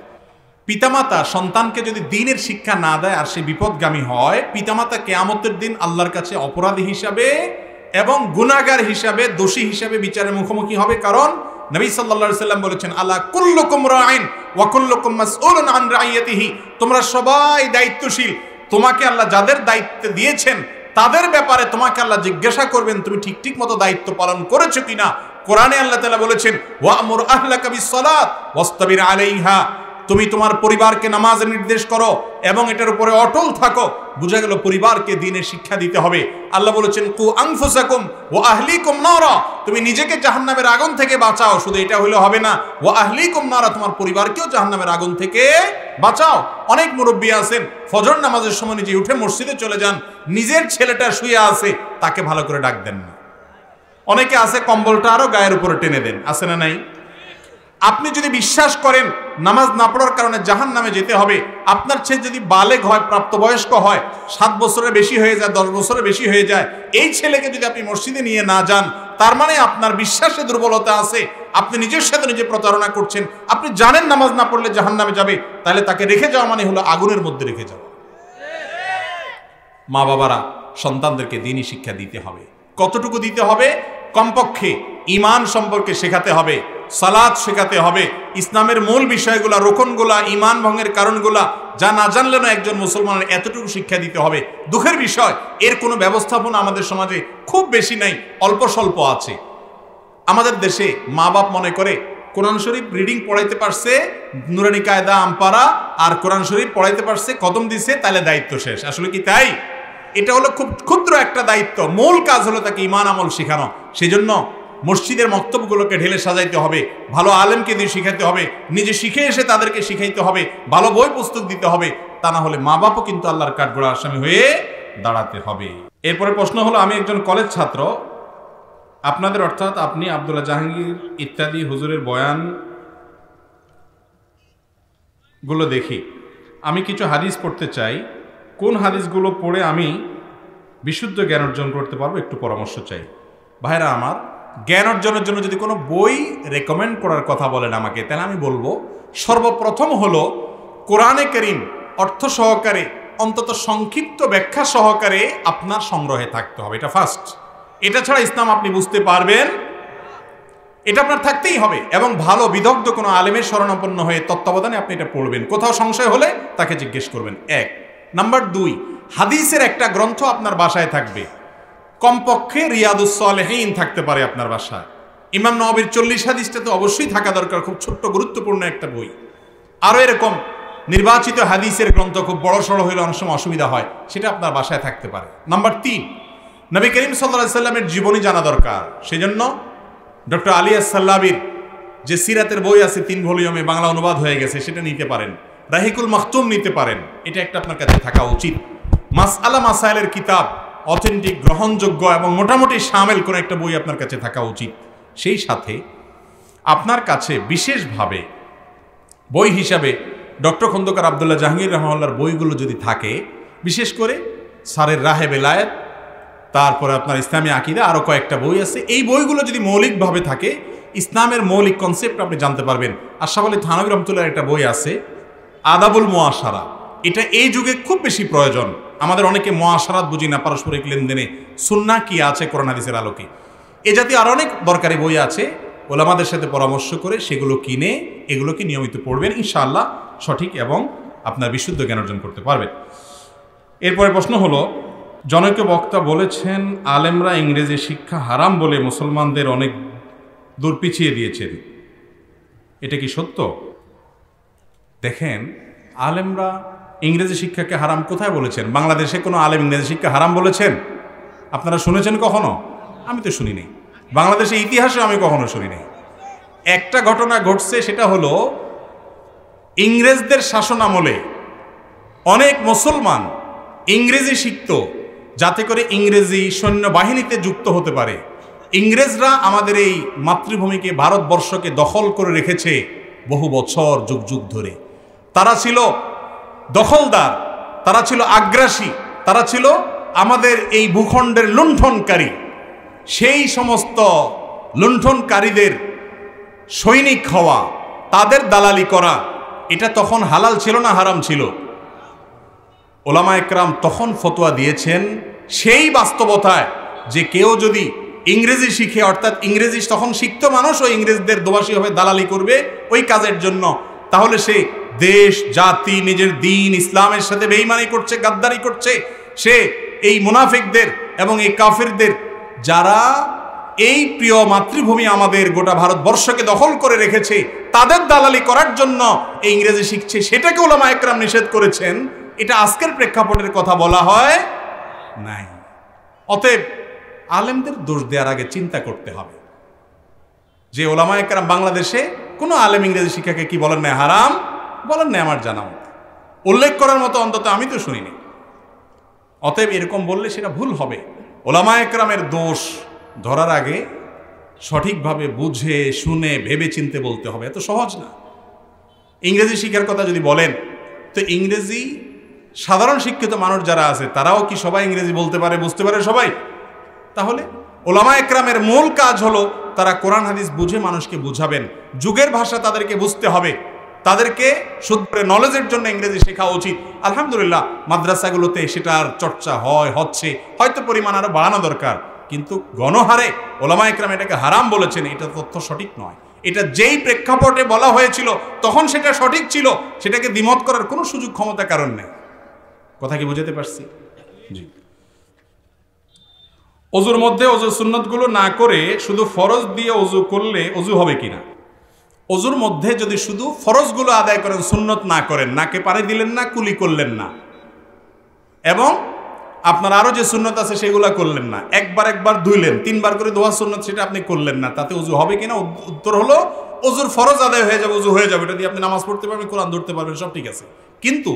পিতামাতা সন্তানকে যদি দ্বীনের শিক্ষা না দেয় আর সে বিপদগামী হয়, পিতামাতা কিয়ামতের দিন আল্লাহর কাছে অপরাধী হিসাবে এবং গুনাহগার হিসাবে, দোষী হিসাবে বিচারের মুখোমুখি হবে। কারণ নবী সাল্লাল্লাহু আলাইহি সাল্লাম বলেছেন, আলা কুল্লুকুম রাইন ওয়া কুল্লুকুম মাসউলুন আন রাইয়াতিহি, তোমরা সবাই দায়িত্বশীল। তোমাকে আল্লাহ যাদের দায়িত্ব দিয়েছেন তাদের ব্যাপারে তোমাকে আল্লাহ জিজ্ঞাসা করবেন তুমি ঠিক মতো দায়িত্ব পালন করেছো কিনা। কোরআনে আল্লাহ তাআলা বলেছেন, ওয়া'মুর আহলাকা বিস-সালাত ওয়াসতাবির আলাইহা, তুমি তোমার পরিবারকে নামাজের নির্দেশ করো এবং এটার উপরে অটল থাকো। বুঝা গেল পরিবারকে দ্বীনের শিক্ষা দিতে হবে। আল্লাহ বলেছেন, কু আনফুসাকুম ওয়া আহলিকুম নারা, তুমি নিজেকে জাহান্নামের আগুন থেকে বাঁচাও। শুধু এটা হইলে হবে না, ওয়া আহলিকুম নারা, তোমার পরিবারকেও জাহান্নামের আগুন থেকে বাঁচাও। অনেক মুরব্বী আছেন ফজর নামাজের সময় নিজে উঠে মসজিদে চলে যান, নিজের ছেলেটা শুয়ে আছে তাকে ভালো করে ডাক দেন না। অনেকে আছে কম্বলটা আরো গায়ের উপরে টেনে দেন। আছে না নাই? আপনি যদি বিশ্বাস করেন নামাজ না পড়ার কারণে জাহান্নামে যেতে হবে, আপনার ছেলে যদি বালেগ হয়, প্রাপ্তবয়স্ক হয়, 7 বছরের বেশি হয়ে যায়, 10 বছরের বেশি হয়ে যায়, এই ছেলেকে যদি আপনি মসজিদে নিয়ে না যান, তার মানে আপনার বিশ্বাসে দুর্বলতা আছে, আপনি নিজের সাথে নিজে প্রতারণা করছেন। আপনি জানেন নামাজ না পড়লে জাহান্নামে যাবে, তাহলে তাকে রেখে যাওয়া মানে হলো আগুনের মধ্যে রেখে যাওয়া। মা বাবারা সন্তানদেরকে দ্বীনি শিক্ষা দিতে হবে। কতটুকু দিতে হবে? কমপক্ষে ঈমান সম্পর্কে শেখাতে হবে, সালাত শেখাতে হবে, ইসলামের মূল বিষয়গুলা, রোকনগুলা, ঈমান ভঙ্গের কারণগুলা যা না জানলে না একজন মুসলমানের এতটুকু শিক্ষা দিতে হবে। দুঃখের বিষয়, এর কোনো ব্যবস্থাপনা আমাদের সমাজে খুব বেশি নাই, অল্প স্বল্প আছে। আমাদের দেশে মা বাপ মনে করে কোরআন শরীফ রিডিং পড়াইতে পারছে নুরানি কায়দা আমপারা, আর কোরআন শরীফ পড়াইতে পারছে কদম দিছে, তাহলে দায়িত্ব শেষ। আসলে কি তাই? এটা হলো খুব ক্ষুদ্র একটা দায়িত্ব। মূল কাজ হলো তাকে ঈমান আমল শেখানো। সেজন্য মসজিদের মক্তবগুলোকে ঢেলে সাজাইতে হবে, ভালো আলেমকে দিয়ে শিখাতে হবে, নিজে শিখে এসে তাদেরকে শিখাইতে হবে, ভালো বই পুস্তক দিতে হবে। তা না হলে মা বাপও কিন্তু আল্লাহর কাঠগড়ার আসামি হয়ে দাঁড়াতে হবে। এরপরে প্রশ্ন হলো, আমি একজন কলেজ ছাত্র, আপনাদের অর্থাৎ আপনি আব্দুল্লাহ জাহাঙ্গীর ইত্যাদি হুজুরের বয়ান গুলো দেখি, আমি কিছু হাদিস পড়তে চাই, কোন হাদিসগুলো পড়ে আমি বিশুদ্ধ জ্ঞান অর্জন করতে পারবো একটু পরামর্শ চাই। ভাইরা আমার, জ্ঞান অর্জনের জন্য যদি কোনো বই রেকমেন্ড করার কথা বলেন আমাকে, তাহলে আমি বলবো সর্বপ্রথম হলো কোরআনে কারীম অর্থ সহকারে, অন্তত সংক্ষিপ্ত ব্যাখ্যা সহকারে আপনার সংগ্রহে থাকতে হবে। এটা ফার্স্ট। এটা ছাড়া ইসলাম আপনি বুঝতে পারবেন, এটা আপনার থাকতেই হবে। এবং ভালো বিদগ্ধ কোনো আলেমের শরণাপন্ন হয়ে তত্ত্বাবধানে আপনি এটা পড়বেন। কোথাও সংশয় হলে তাকে জিজ্ঞেস করবেন। এক নাম্বার 2, হাদিসের একটা গ্রন্থ আপনার বাসায় থাকবে, কমপক্ষে রিয়াদুস সালেহীন থাকতে পারে আপনার বাসায়। ইমাম নওয়াবীর 40 হাদিসটা তো অবশ্যই থাকা দরকার, খুব ছোট্ট গুরুত্বপূর্ণ একটা বই। আরও এরকম নির্বাচিত হাদিসের গ্রন্থ, খুব বড় সড়ো হলে অনেক সময় অসুবিধা হয়, সেটা আপনার বাসায় থাকতে পারে। নাম্বার 3, নবী করিম সাল্লাল্লাহু আলাইহি সাল্লামের জীবনী জানা দরকার। সেজন্য ডক্টর আলী আস-সাল্লাবির যে সিরাতের বই আছে 3 ভলিউমে, বাংলা অনুবাদ হয়ে গেছে, সেটা নিতে পারেন। রাহিকুল মাখতুম নিতে পারেন। এটা একটা আপনার কাছে থাকা উচিত। মাসআলা মাসাইলের কিতাব, অথেন্টিক, গ্রহণযোগ্য এবং মোটামুটি শামিল কোনো একটা বই আপনার কাছে থাকা উচিত। সেই সাথে আপনার কাছে বিশেষভাবে বই হিসাবে ডক্টর খন্দকার আব্দুল্লাহ জাহাঙ্গীর রহমাল্লাহর বইগুলো যদি থাকে, বিশেষ করে সারের রাহে বেলায়েত, তারপরে আপনার ইসলামী আকীদা, আরও কয়েকটা বই আছে, এই বইগুলো যদি মৌলিকভাবে থাকে, ইসলামের মৌলিক কনসেপ্ট আপনি জানতে পারবেন। আশরাফ আলী থানভী রহমাতুল্লাহর একটা বই আছে আদাবুল মুআশারা, এটা এই যুগে খুব বেশি প্রয়োজন। আমাদের অনেকে মুআশারাত বুঝি না, পারস্পরিক লেনদেনে সুন্নাহ কি আছে কোরআন হাদিসের আলোকে। এ জাতীয় আরও অনেক দরকারি বই আছে, ওলামাদের সাথে পরামর্শ করে সেগুলো কিনে এগুলোকে নিয়মিত পড়বেন, ইনশাআল্লাহ সঠিক এবং আপনার বিশুদ্ধ জ্ঞান অর্জন করতে পারবেন। এরপরে প্রশ্ন হলো, জনৈক বক্তা বলেছেন আলেমরা ইংরেজি শিক্ষা হারাম বলে মুসলমানদের অনেক দূর পিছিয়ে দিয়েছেন, এটা কি সত্য? দেখেন, আলেমরা ইংরেজি শিক্ষাকে হারাম কোথায় বলেছেন? বাংলাদেশে কোনো আলেম ইংরেজি শিক্ষা হারাম বলেছেন আপনারা শুনেছেন কখনো? আমি তো শুনি নাই। বাংলাদেশের ইতিহাসে আমি কখনো শুনি নাই। একটা ঘটনা ঘটছে, সেটা হলো ইংরেজদের শাসন আমলে অনেক মুসলমান ইংরেজি শিখত যাতে করে ইংরেজি সৈন্যবাহিনীতে যুক্ত হতে পারে। ইংরেজরা আমাদের এই মাতৃভূমিকে, ভারতবর্ষকে দখল করে রেখেছে বহু বছর, যুগ যুগ ধরে। তারা ছিল দখলদার, তারা ছিল আগ্রাসী, তারা ছিল আমাদের এই ভূখণ্ডের লুণ্ঠনকারী। সেই সমস্ত লুণ্ঠনকারীদের সৈনিক হওয়া, তাদের দালালি করা, এটা তখন হালাল ছিল না হারাম ছিল? ওলামা একরাম তখন ফতোয়া দিয়েছেন সেই বাস্তবতায় যে কেউ যদি ইংরেজি শিখে, অর্থাৎ ইংরেজি তখন শিখত মানুষ, ও ইংরেজদের দোভাষী হবে, দালালি করবে ওই কাজের জন্য, তাহলে সে দেশ, জাতি, নিজের দিন, ইসলামের সাথে বেঈমানি করছে, গাদ্দারি করছে। সে এই মুনাফিকদের এবং এই কাফিরদের, যারা এই প্রিয় মাতৃভূমি আমাদের গোটা ভারতবর্ষকে দখল করে রেখেছে, তাদের দালালি করার জন্য এই ইংরেজি শিখছে, সেটাকে ওলামা একরাম নিষেধ করেছেন। এটা আজকের প্রেক্ষাপটের কথা বলা হয় নাই। অতএব আলেমদের দোষ দেওয়ার আগে চিন্তা করতে হবে যে ওলামা একরাম বাংলাদেশে কোনো আলেম ইংরেজি শিক্ষাকে কি বলেন না, হারাম বলেন না, আমার জানা মতো উল্লেখ করার মতো অন্তত আমি তো শুনিনি। অতএব এরকম বললে সেটা ভুল হবে। ওলামা একরামের দোষ ধরার আগে সঠিকভাবে বুঝে শুনে ভেবে চিনতে বলতে হবে, এত সহজ না। ইংরেজি শিক্ষার কথা যদি বলেন, তো ইংরেজি সাধারণ শিক্ষিত মানুষ যারা আছে তারাও কি সবাই ইংরেজি বলতে পারে, বুঝতে পারে সবাই? তাহলে ওলামা একরামের মূল কাজ হলো তারা কোরআন হাদিস বুঝে মানুষকে বুঝাবেন, যুগের ভাষা তাদেরকে বুঝতে হবে, তাদেরকে শুদ্ধ নলেজের জন্য ইংরেজি শেখা উচিত। আলহামদুলিল্লাহ মাদ্রাসাগুলোতে সেটার চর্চা হচ্ছে, হয়তো পরিমাণ আরো বাড়ানো দরকার, কিন্তু গণহারে ওলামা একরাম এটাকে হারাম বলেছেন, এটা তথ্য সঠিক নয়। এটা যেই প্রেক্ষাপটে বলা হয়েছিল তখন সেটা সঠিক ছিল, সেটাকে দ্বিমত করার কোনো সুযোগ ক্ষমতা কারণ নেই। কথা কি বুঝাতে পারছি? জি। অজুর মধ্যে অজুর সুন্নতগুলো না করে শুধু ফরজ দিয়ে অজু করলে অজু হবে কিনা? অজুর মধ্যে যদি শুধু ফরজগুলো আদায় করেন, সুন্নত না করেন, নাকে পানি দিলেন না, কুলি করলেন না, এবং আপনার আরো যে সুন্নত আছে সেগুলা করলেন না, একবার ধুইলেন, 3 বার করে ধোয়া সুন্নত সেটা আপনি করলেন না, তাতে অজু হবে কিনা? উত্তর হলো অজুর ফরজ আদায় হয়ে যাবে, অজু হয়ে যাবে। এটা দিয়ে আপনি নামাজ পড়তে পারবেন, কোরআন ধরতে পারবেন, সব ঠিক আছে। কিন্তু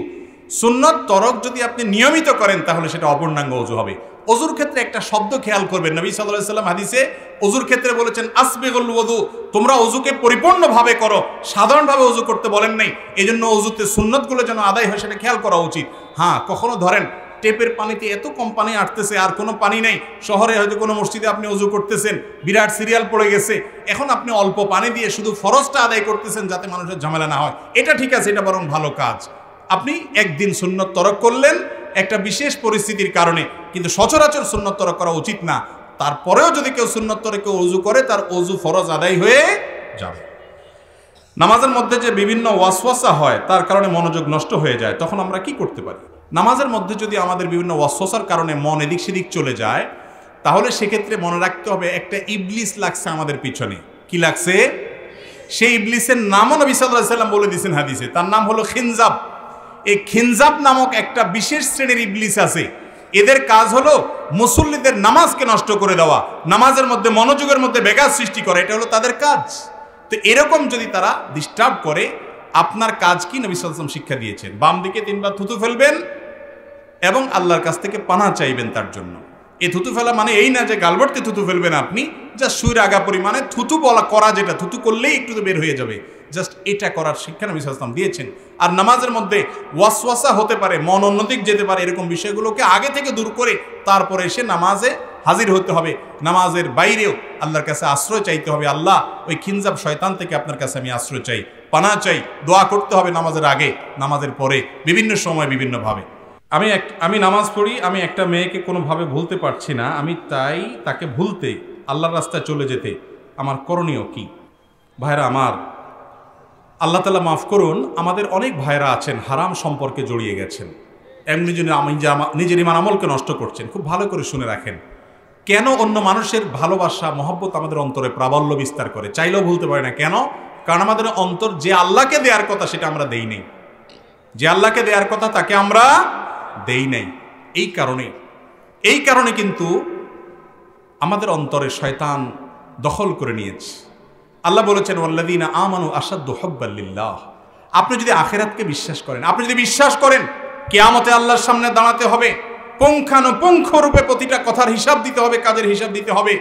সুন্নত তরক যদি আপনি নিয়মিত করেন তাহলে সেটা অপূর্ণাঙ্গ ওযু হবে। ওযুর ক্ষেত্রে একটা শব্দ খেয়াল করবেন, নবী সাল্লাল্লাহু আলাইহি ওয়াসাল্লাম হাদিসে ওযুর ক্ষেত্রে বলেছেন আসবিগুল ওযু, তোমরা ওযুকে পরিপূর্ণভাবে করো, সাধারণভাবে ওযু করতে বলেন নাই। এজন্য ওযুতে সুন্নতগুলো যেন আদায় হয় সেটা খেয়াল করা উচিত। হ্যাঁ, কখনো ধরেন টেপের পানিতে এত কম পানি আসতেছে আর কোনো পানি নেই, শহরে হয়তো কোনো মসজিদে আপনি ওযু করতেছেন, বিরাট সিরিয়াল পড়ে গেছে, এখন আপনি অল্প পানি দিয়ে শুধু ফরজটা আদায় করতেছেন যাতে মানুষের ঝামেলা না হয়, এটা ঠিক আছে, এটা বরং ভালো কাজ। আপনি একদিন সুন্নত তরক করলেন একটা বিশেষ পরিস্থিতির কারণে, কিন্তু সচরাচর সুন্নত তরক করা উচিত না। তারপরেও যদি কেউ সুন্নত তরকে ওযু করে তার ওযু ফরজ আদায় হয়ে যাবে। নামাজের মধ্যে যে বিভিন্ন ওয়াসওয়াসা হয় তার কারণে মনোযোগ নষ্ট হয়ে যায়, তখন আমরা কি করতে পারি? নামাজের মধ্যে যদি আমাদের বিভিন্ন ওয়াসওয়াসার কারণে মন এদিক সেদিক চলে যায়, তাহলে সেক্ষেত্রে মনে রাখতে হবে একটা ইবলিস লাগছে আমাদের পিছনে। কি লাগছে? সেই ইবলিসের নামও নবী সাল্লাল্লাহু আলাইহি ওয়াসাল্লাম বলে দিয়েছেন হাদিসে, তার নাম হলো খিনজাব। এই খিনজাব নামক একটা বিশেষ শ্রেণীর ইবলিস আছে, এদের কাজ হলো মুসল্লিদের নামাজকে নষ্ট করে দেওয়া, নামাজের মধ্যে মনোযোগের মধ্যে ব্যাঘাত সৃষ্টি করা, এটা হলো তাদের কাজ। তো এরকম যদি তারা ডিস্টার্ব করে, আপনার কাজ কি? নবী সাল্লাল্লাহু আলাইহি ওয়াসাল্লাম শিক্ষা দিয়েছেন, বাম দিকে 3 বার থুতু ফেলবেন এবং আল্লাহর কাছ থেকে পানাহ চাইবেন তার জন্য। এই থুতু ফেলা মানে এই না যে গালবর্তে থুতু ফেলবেন আপনি, জাস্ট সুইর আগা পরিমাণে থুতু বলা করা, যেটা থুতু করলেই একটু তো বের হয়ে যাবে, জাস্ট এটা করার শিক্ষা নবী সাল্লাল্লাহু আলাইহি ওয়াসাল্লাম দিয়েছেন। আর নামাজের মধ্যে ওয়াসওয়াসা হতে পারে, মন অন্যদিক যেতে পারে, এরকম বিষয়গুলোকে আগে থেকে দূর করে তারপরে এসে নামাজে হাজির হতে হবে। নামাজের বাইরেও আল্লাহর কাছে আশ্রয় চাইতে হবে, আল্লাহ ওই খিনজাব শয়তান থেকে আপনার কাছে আমি আশ্রয় চাই, পানাহ চাই। দোয়া করতে হবে নামাজের আগে, নামাজের পরে, বিভিন্ন সময় বিভিন্নভাবে। আমি নামাজ পড়ি, আমি একটা মেয়েকে কোনোভাবে ভুলতে পারছি না, আমি তাই তাকে ভুলতে আল্লাহর রাস্তায় চলে যেতে আমার করণীয় কি? ভাইরা আমার, আল্লাহ তাআলা মাফ করুন, আমাদের অনেক ভাইরা আছেন হারাম সম্পর্কে জড়িয়ে গেছেন, এমনি জন্য নিজের ইমান আমলকে নষ্ট করছেন। খুব ভালো করে শুনে রাখেন, কেন অন্য মানুষের ভালোবাসা মহব্বত আমাদের অন্তরে প্রাবল্য বিস্তার করে, চাইলেও ভুলতে পারে না। কেন? কারণ আমাদের অন্তর যে আল্লাহকে দেওয়ার কথা সেটা আমরা দেই নাই, যে আল্লাহকে দেওয়ার কথা তাকে আমরা দেই নাই। এই কারণে কিন্তু আমাদের অন্তরে শয়তান দখল করে নিয়েছে। আল্লাহ বলেছেন ওয়াল্লাযীনা আমানু আশাদ্দু হুব্বাল লিল্লাহ। আপনি যদি আখিরাতকে বিশ্বাস করেন, আপনি যদি বিশ্বাস করেন কিয়ামতে আল্লাহর সামনে দাঁড়াতে হবে, পুঙ্খানুপুঙ্খ রূপে প্রতিটা কথার হিসাব দিতে হবে, কাজের হিসাব দিতে হবে,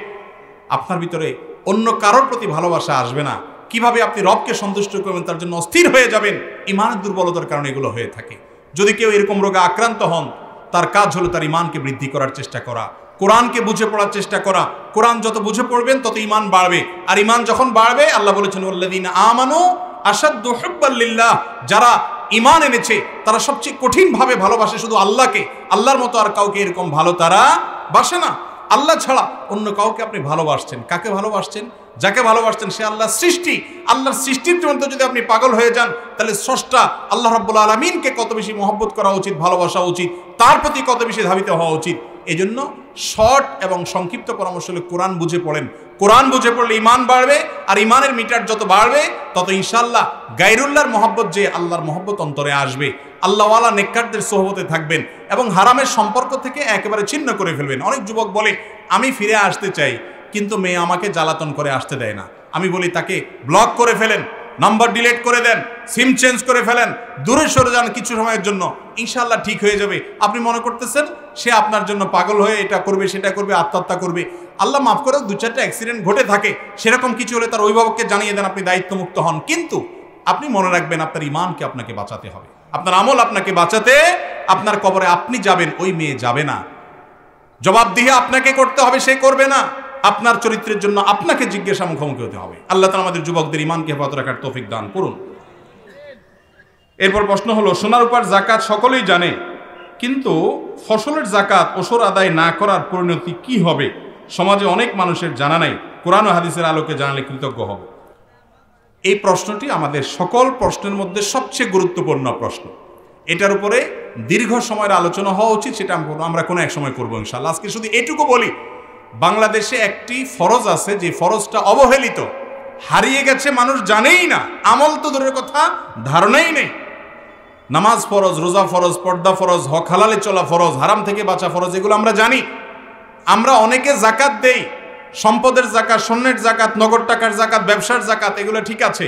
আপনার ভিতরে অন্য কারোর প্রতি ভালোবাসা আসবে না। কিভাবে আপনি রবকে সন্তুষ্ট করবেন তার জন্য অস্থির হয়ে যাবেন, ইমানের দুর্বলতার কারণে এগুলো হয়ে থাকে। যদি কেউ এরকম রোগে আক্রান্ত হন, তার কাজ হলো তার ইমানকে বৃদ্ধি করার চেষ্টা করা, কোরআনকে বুঝে পড়ার চেষ্টা করা। কোরআন যত বুঝে পড়বেন তত ইমান বাড়বে, আর ইমান যখন বাড়বে, আল্লাহ বলেছেন ওয়াল্লাযীনা আমানু আশাদ্দু হুব্বাল লিল্লাহ, যারা ইমান এনেছে তারা সবচেয়ে কঠিনভাবে ভালোবাসে শুধু আল্লাহকে, আল্লাহর মতো আর কাউকে এরকম ভালো তারা বাসে না। আল্লাহ ছাড়া অন্য কাউকে আপনি ভালোবাসছেন, কাকে ভালোবাসছেন? যাকে ভালোবাসছেন সে আল্লাহর সৃষ্টি। আল্লাহর সৃষ্টির জন্য যদি আপনি পাগল হয়ে যান, তাহলে স্রষ্টা আল্লাহ রাব্বুল আলামিনকে কত বেশি মহব্বত করা উচিত, ভালোবাসা উচিত, তার প্রতি কত বেশি ধাবিত হওয়া উচিত। এজন্য শর্ট এবং সংক্ষিপ্ত পরামর্শ হলো কোরআন বুঝে পড়েন। কোরআন বুঝে পড়লে ইমান বাড়বে, আর ইমানের মিটার যত বাড়বে তত ইনশাআল্লাহ গায়রুল্লাহর মহব্বত, যে আল্লাহর মহব্বত অন্তরে আসবে, আল্লাহওয়ালা নেককারদের সোহবতে থাকবেন এবং হারামের সম্পর্ক থেকে একেবারে ছিন্ন করে ফেলবেন। অনেক যুবক বলে আমি ফিরে আসতে চাই, কিন্তু মেয়ে আমাকে জ্বালাতন করে আসতে দেয় না। আমি বলি তাকে ব্লক করে ফেলেন, নাম্বার ডিলিট করে দেন, সিম চেঞ্জ করে ফেলেন, দূরে সরে যান কিছু সময়ের জন্য, ইনশাআল্লাহ ঠিক হয়ে যাবে। আপনি মনে করতেছেন সে আপনার জন্য পাগল হয়ে এটা করবে সেটা করবে, আত্মহত্যা করবে। আল্লাহ মাফ করে 2-4টা অ্যাক্সিডেন্ট ঘটে থাকে, সেরকম কিছু হলে তার অভিভাবককে জানিয়ে দেন, আপনি দায়িত্বমুক্ত হন। কিন্তু আপনি মনে রাখবেন আপনার ইমানকে আপনাকে বাঁচাতে হবে, আপনার আমল আপনাকে বাঁচাতে, আপনার কবরে আপনি যাবেন, ওই মেয়ে যাবে না। জবাবদিহি আপনাকে করতে হবে, সে করবে না। আপনার চরিত্রের জন্য আপনাকে জিজ্ঞাসা মুখোমুখি হতে হবে। আল্লাহ তাআলা আমাদের যুবকদের ইমানকে হেফাজত রাখার তৌফিক দান করুন। এরপর প্রশ্ন হলো, সোনার উপর যাকাত সকলেই জানে, কিন্তু ফসলের যাকাত ওসর আদায় না করার পরিণতি কি হবে? সমাজে অনেক মানুষের জানা নাই, কোরআন ও হাদিসের আলোকে জানালে কৃতজ্ঞ হব। এই প্রশ্নটি আমাদের সকল প্রশ্নের মধ্যে সবচেয়ে গুরুত্বপূর্ণ প্রশ্ন। এটার উপরে দীর্ঘ সময়ের আলোচনা হওয়া উচিত, সেটা আমরা কোনো এক সময় করবো ইনশাআল্লাহ। আজকে শুধু এটুকু বলি, বাংলাদেশে একটি ফরজ আছে যে ফরজটা অবহেলিত, হারিয়ে গেছে, মানুষ জানেই না, আমল তো দূরের কথা, ধারণাই নেই। নামাজ ফরজ, রোজা ফরজ, পর্দা ফরজ, হক হালালে চলা ফরজ, হারাম থেকে বাঁচা ফরজ, এগুলো আমরা জানি। আমরা অনেকে যাকাত দেই, সম্পদের যাকাত, স্বর্ণের যাকাত, নগদ টাকার যাকাত, ব্যবসার যাকাত, এগুলো ঠিক আছে।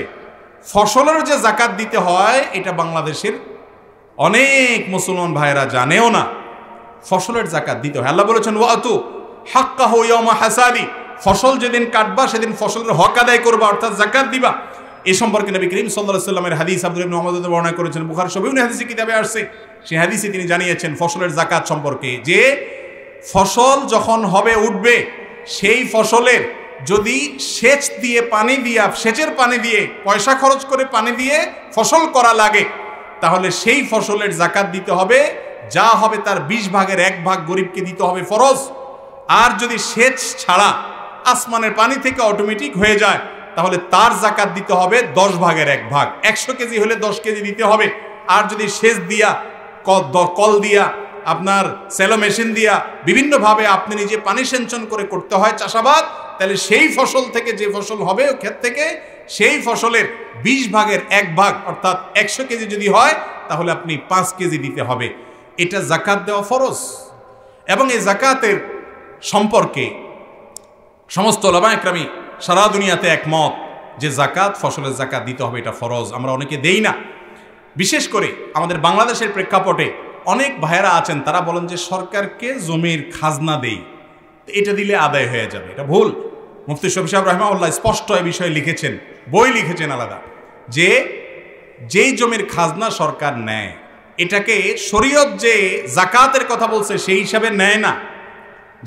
ফসলের যে যাকাত দিতে হয় এটা বাংলাদেশের অনেক মুসলমান ভাইরা জানেও না ফসলের যাকাত দিতে হয়। আল্লাহ বলেছেন ওয়াতু হাক্কাহু ইয়াওমা হাসাদি, ফসল যেদিন কাটবা সেদিন ফসলের হক আদায় করবা, অর্থাৎ যাকাত দিবা। এই সম্পর্কে নবী করিম সাল্লাল্লাহু আলাইহি ওয়াসাল্লামের হাদিস আব্দুল্লাহ ইবনে উমর বর্ণনা করেছেন, বুখারী বিভিন্ন হাদিসে কিতাবে আসছে। সেই হাদিসে তিনি জানিয়েছেন ফসলের যাকাত সম্পর্কে যে ফসল যখন হবে উঠবে, সেই ফসলের যদি সেচ দিয়ে পানি দিয়া, সেচের পানি দিয়ে পয়সা খরচ করে পানি দিয়ে ফসল করা লাগে, তাহলে সেই ফসলের যাকাত দিতে হবে। যা হবে তার 20 ভাগের 1 ভাগ গরিবকে দিতে হবে ফরজ। আর যদি সেচ ছাড়া আসমানের পানি থেকে অটোমেটিক হয়ে যায়, তাহলে তার যাকাত দিতে হবে 10 ভাগের 1 ভাগ। 100 কেজি হলে 10 কেজি দিতে হবে। আর যদি সেচ দিয়া, কল দিয়া, আপনার সেলো মেশিন দিয়া বিভিন্নভাবে আপনি নিজে পানি সেচন করে করতে হয় চাষাবাদ, তাহলে সেই ফসল থেকে যে ফসল হবে ও ক্ষেত থেকে, সেই ফসলের 20 ভাগের 1 ভাগ অর্থাৎ 100 কেজি যদি হয়, তাহলে আপনি 5 কেজি দিতে হবে। এটা যাকাত দেওয়া ফরজ। এবং এই যাকাতের সম্পর্কে সমস্ত উলামায়ে কেরাম সারা দুনিয়াতে একমত যে যাকাত, ফসলের যাকাত দিতে হবে, এটা ফরজ। আমরা অনেকে দেই না। বিশেষ করে আমাদের বাংলাদেশের প্রেক্ষাপটে অনেক ভাইয়েরা আছেন, তারা বলেন যে সরকারকে জমির খাজনা দেই, এটা দিলে আদায় হয়ে যাবে। এটা ভুল। মুফতি শফি সাহেব রাহিমাহুল্লাহ স্পষ্ট এই বিষয়ে লিখেছেন, বই লিখেছেন আলাদা, যে যেই জমির খাজনা সরকার নেয়, এটাকে শরীয়ত যে যাকাতের কথা বলছে সেই হিসাবে নেয় না,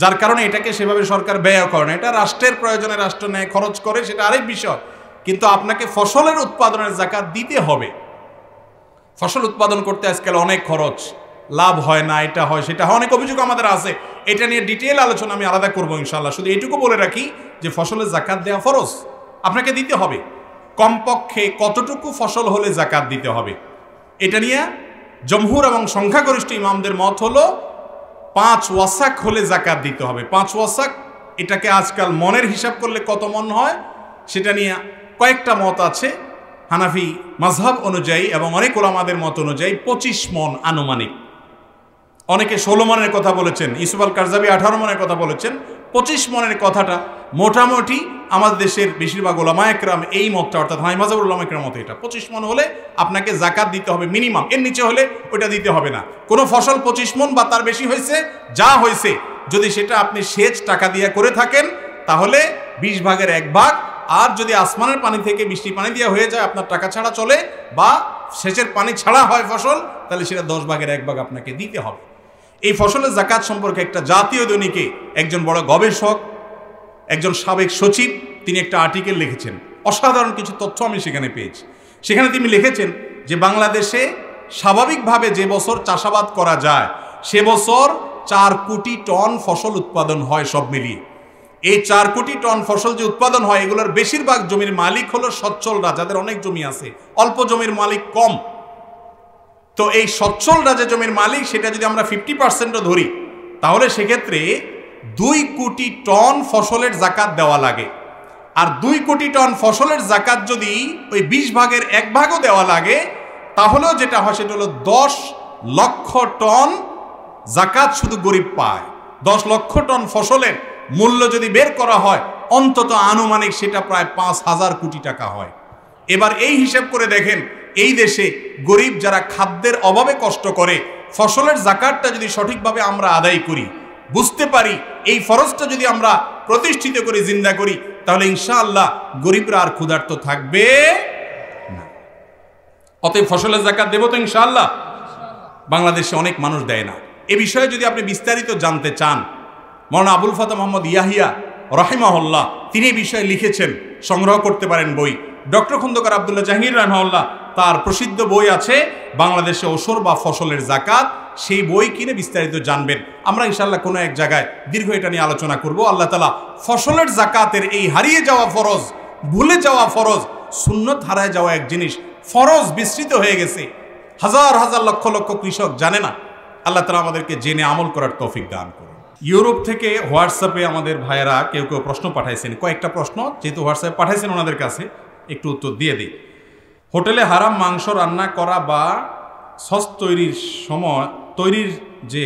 যার কারণে এটাকে সেভাবে সরকার ব্যয় করে না। এটা রাষ্ট্রের প্রয়োজনে রাষ্ট্র নেয়, খরচ করে, সেটা আরেক বিষয়। কিন্তু আপনাকে ফসলের উৎপাদনের যাকাত দিতে হবে। ফসল উৎপাদন করতে আজকাল অনেক খরচ, লাভ হয় না, এটা হয় সেটা হয়, অনেক অভিযোগ আমাদের আছে। এটা নিয়ে ডিটেল আলোচনা আমি আলাদা করবো ইনশাআল্লাহ। শুধু এইটুকু বলে রাখি যে ফসলের যাকাত দেওয়া ফরজ, আপনাকে দিতে হবে। কমপক্ষে কতটুকু ফসল হলে যাকাত দিতে হবে, এটা নিয়ে জমহুর এবং সংখ্যাগরিষ্ঠ ইমামদের মত হলো 5 ওয়াসাক হলে যাকাত দিতে হবে। 5 ওয়াসাক, এটাকে আজকাল মনের হিসাব করলে কত মন হয় সেটা নিয়ে কয়েকটা মত আছে। হানাফি মাযহাব অনুযায়ী এবং অনেক ওলামাদের মত অনুযায়ী 25 মন আনুমানিক। অনেকে 16 মনের কথা বলেছেন, ইউসুফ আল কারজাবি 18 মনের কথা বলেছেন। 25 মনের কথাটা মোটামুটি আমাদের দেশের বেশিরভাগ ওলামায়ে কেরাম এই মতটা, অর্থাৎ হানাফি মাযহাবের ওলামায়ে কেরাম মতে এটা 25 মন হলে আপনাকে যাকাত দিতে হবে মিনিমাম। এর নিচে হলে ওইটা দিতে হবে না। কোনো ফসল 25 মন বা তার বেশি হয়েছে, যা হয়েছে, যদি সেটা আপনি সেচ টাকা দিয়ে করে থাকেন, তাহলে 20 ভাগের 1 ভাগ। আর যদি আসমানের পানি থেকে বৃষ্টি পানি দিয়ে হয়ে যায়, আপনার টাকা ছাড়া চলে, বা সেচের পানি ছাড়া হয় ফসল, তাহলে সেটা 10 ভাগের 1 ভাগ আপনাকে দিতে হবে। এই ফসলের যাকাত সম্পর্কে একটা জাতীয় দৈনিকে একজন বড় গবেষক, একজন সাবেক সচিব, তিনি একটা আর্টিকেল লিখেছেন। অসাধারণ কিছু তথ্য আমি সেখানে পেয়েছি। সেখানে তিনি লিখেছেন যে বাংলাদেশে স্বাভাবিকভাবে যে বছর চাষাবাদ করা যায়, সে বছর 4 কোটি টন ফসল উৎপাদন হয় সব মিলিয়ে। এই 4 কোটি টন ফসল যে উৎপাদন হয়, এগুলোর বেশিরভাগ জমির মালিক হলো সচ্ছলরা, যাদের অনেক জমি আছে, অল্প জমির মালিক কম। তো এই সচ্ছলরা যে জমির মালিক, সেটা যদি আমরা 50%ও ধরি, তাহলে সেক্ষেত্রে 2 কোটি টন ফসলের যাকাত দেওয়া লাগে। আর 2 কোটি টন ফসলের যাকাত যদি ওই 20 ভাগের 1 ভাগও দেওয়া লাগে, তাহলেও যেটা হয় সেটা হলো 10 লক্ষ টন যাকাত শুধু গরিব পায়। 10 লক্ষ টন ফসলের মূল্য যদি বের করা হয়, অন্তত আনুমানিক সেটা প্রায় 5,000 কোটি টাকা হয়। এবার এই হিসাব করে দেখেন, এই দেশে গরিব যারা খাদ্যের অভাবে কষ্ট করে, ফসলের যাকাতটা যদি সঠিকভাবে আমরা আদায় করি, বুঝতে পারি এই ফরজটা যদি আমরা প্রতিষ্ঠিত করে জিন্দা করি, তাহলে ইনশাআল্লাহ গরিবরা আর ক্ষুধার্ত থাকবে না। অতএব ফসলের যাকাত দেব তো ইনশাআল্লাহ। বাংলাদেশে অনেক মানুষ দেয় না। এ বিষয়ে যদি আপনি বিস্তারিত জানতে চান, মাওলানা আবুল ফাতা মোহাম্মদ ইয়াহিয়া রাহিমাহুল্লাহ তিনি এই বিষয়ে লিখেছেন, সংগ্রহ করতে পারেন বই। ডক্টর খন্দকার আব্দুল্লাহ জাহাঙ্গীর রাহিমাহুল্লাহ তার প্রসিদ্ধ বই আছে বাংলাদেশে ওসর বা ফসলের যাকাত, সেই বই কিনে বিস্তারিত জানবেন। আমরা ইনশাআল্লাহ কোনো এক জায়গায় দীর্ঘ এটা নিয়ে আলোচনা করব। আল্লাহ তাআলা ফসলের যাকাতের এই হারিয়ে যাওয়া ফরজ, ভুলে যাওয়া ফরজ, সুন্নত হারায় যাওয়া এক জিনিস, ফরজ বিস্তৃত হয়ে গেছে, হাজার হাজার লক্ষ লক্ষ কৃষক জানে না। আল্লাহ তাআলা আমাদেরকে জেনে আমল করার তৌফিক দান করুন। ইউরোপ থেকে হোয়াটসঅ্যাপে আমাদের ভাইয়েরা কেউ কেউ প্রশ্ন পাঠাইছেন, কয়েকটা প্রশ্ন যেহেতু হোয়াটসঅ্যাপে পাঠাইছেন ওনাদের কাছে একটু উত্তর দিয়ে দিই। হোটেলে হারাম মাংস রান্না করা বা সস তৈরির সময় তৈরির যে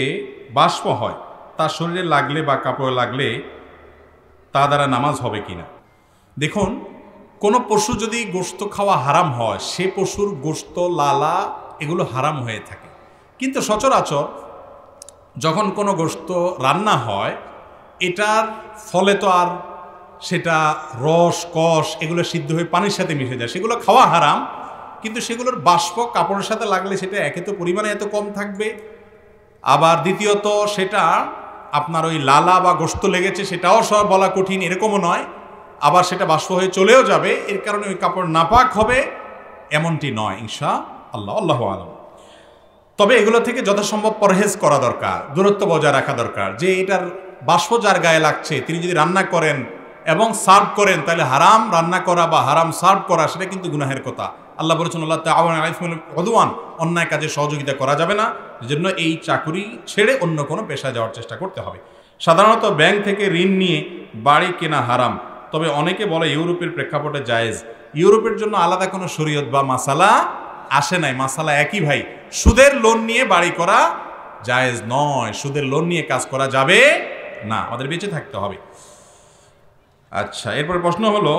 বাষ্প হয়, তা শরীরে লাগলে বা কাপড়ে লাগলে তা দ্বারা নামাজ হবে কিনা। দেখুন, কোনো পশু যদি গোশত খাওয়া হারাম হয়, সে পশুর গোশত, লালা এগুলো হারাম হয়ে থাকে। কিন্তু সচরাচর যখন কোনো গোশত রান্না হয় এটার ফলে তো আর সেটা রস কষ এগুলো সিদ্ধ হয়ে পানির সাথে মিশে যায়, সেগুলো খাওয়া হারাম। কিন্তু সেগুলোর বাষ্প কাপড়ের সাথে লাগলে সেটা একে তো পরিমাণে এত কম থাকবে, আবার দ্বিতীয়ত সেটা আপনার ওই লালা বা গোশত লেগেছে সেটাও সব বলা কঠিন, এরকমও নয়। আবার সেটা বাষ্প হয়ে চলেও যাবে, এর কারণে ওই কাপড় নাপাক হবে এমনটি নয় ইনশা আল্লাহ, আল্লাহু আলাম। তবে এগুলো থেকে যথাসম্ভব পরহেজ করা দরকার, দূরত্ব বজায় রাখা দরকার। যে এটার বাষ্প যার গায়ে লাগছে তিনি যদি রান্না করেন এবং সার্ভ করেন তাহলে হারাম রান্না করা বা হারাম সার্ভ করা সেটা কিন্তু গুনাহের কথা। আল্লাহ বলেছেন আল্লাহ তাআলা উদওয়ান, অন্যায় কাজে সহযোগিতা করা যাবে না, এজন্য এই চাকুরি ছেড়ে অন্য কোনো পেশায় যাওয়ার চেষ্টা করতে হবে। সাধারণত ব্যাংক থেকে ঋণ নিয়ে বাড়ি কেনা হারাম, তবে অনেকে বলে ইউরোপের প্রেক্ষাপটে জায়েজ। ইউরোপের জন্য আলাদা কোনো শরীয়ত বা মাসালা আসে নাই, মাসালা একই ভাই। সুদের লোন নিয়ে বাড়ি করা জায়েজ নয়, সুদের লোন নিয়ে কাজ করা যাবে না, আমাদের বেঁচে থাকতে হবে। আচ্ছা, এরপর প্রশ্ন হলো,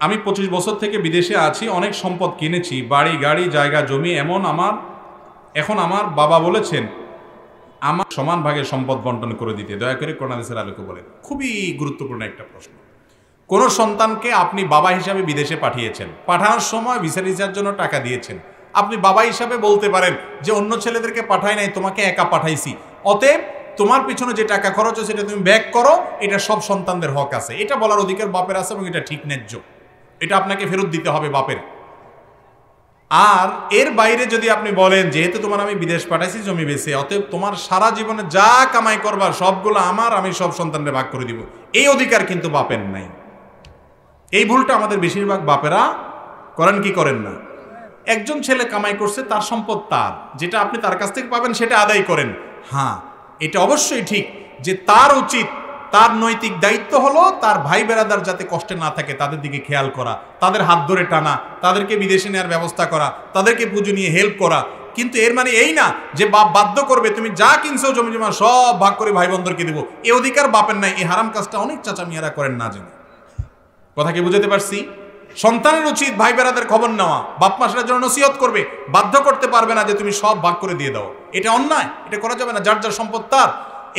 আমি 25 বছর থেকে বিদেশে আছি, অনেক সম্পদ কিনেছি, বাড়ি গাড়ি জায়গা জমি, এখন আমার বাবা বলেছেন আমার সমান ভাগে সম্পদ বন্টন করে দিতে, দয়া করে কোরআন হাদিসের আলোকে বলেন। খুবই গুরুত্বপূর্ণ একটা প্রশ্ন। কোন সন্তানকে আপনি বাবা হিসাবে বিদেশে পাঠিয়েছেন, পাঠানোর সময় ভিসা টিসার জন্য টাকা দিয়েছেন, আপনি বাবা হিসাবে বলতে পারেন যে অন্য ছেলেদেরকে পাঠাই নাই, তোমাকে একা পাঠাইছি, অতএব তোমার পিছনে যে টাকা খরচ হয় সেটা তুমি ব্যাক করো, এটা সব সন্তানদের হক আছে, এটা বলার অধিকার বাপের আছে এবং এটা ঠিক ন্যায্য, এটা আপনাকে ফেরত দিতে হবে বাপের। আর এর বাইরে যদি আপনি বলেন যেহেতু তোমার আমি বিদেশ পাঠাইছি জমি বেচে, অতএব তোমার সারা জীবনে যা কামাই করবার সবগুলো আমার, আমি সব সন্তানদের ভাগ করে দিব, এই অধিকার কিন্তু বাপের নাই। এই ভুলটা আমাদের বেশিরভাগ বাপেরা করেন কি করেন না। একজন ছেলে কামাই করছে, তার সম্পদ তার, যেটা আপনি তার কাছ থেকে পাবেন সেটা আদায় করেন। হ্যাঁ, এটা অবশ্যই ঠিক যে তার উচিত, তার নৈতিক দায়িত্ব হলো তার ভাই বেরাদার যাতে কষ্টে না থাকে তাদের দিকে খেয়াল করা, তাদের হাত ধরে টানা, তাদেরকে বিদেশে নেওয়ার ব্যবস্থা করা, তাদেরকে পুজো নিয়ে হেল্প করা। কিন্তু এর মানে এই না যে বাপ বাধ্য করবে তুমি যা কিনছো জমি জমা সব ভাগ করে ভাই বোনদেরকে দেবো, এই অধিকার বাপের নাই। এই হারাম কাজটা অনেক চাচা মিয়ারা করেন না জেনে। কথা কি বুঝাতে পারছি? সন্তানের উচিত ভাই বেরাদের খবর নেওয়া, বাপ মা সেটার জন্য নসিহত করবে, বাধ্য করতে পারবে না যে তুমি সব ভাগ করে দিয়ে দাও, এটা অন্যায়, এটা করা যাবে না। যার যার সম্পদ তার।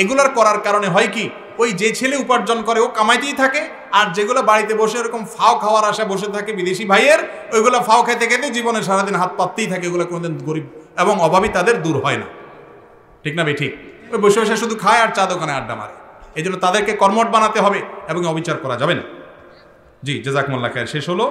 এগুলার করার কারণে হয় কি, ওই যে ছেলে উপার্জন করে ও কামাইতেই থাকে, আর যেগুলো বাড়িতে বসে এরকম ফাও খাওয়ার আশা বসে থাকে বিদেশি ভাইয়ের, ওইগুলো ফাও খাইতে খেতে জীবনে সারাদিন হাত পাততেই থাকে, এগুলো কোনোদিন গরিব এবং অভাবী তাদের দূর হয় না। ঠিক না ভাই? ঠিক। ওই বসে বসে শুধু খায় আর চা দোকানে আড্ডা মারে। এই জন্য তাদেরকে কর্মঠ বানাতে হবে এবং অবিচার করা যাবে না। জি, জাযাকুমুল্লাহ খায়ের। শেষ হলো।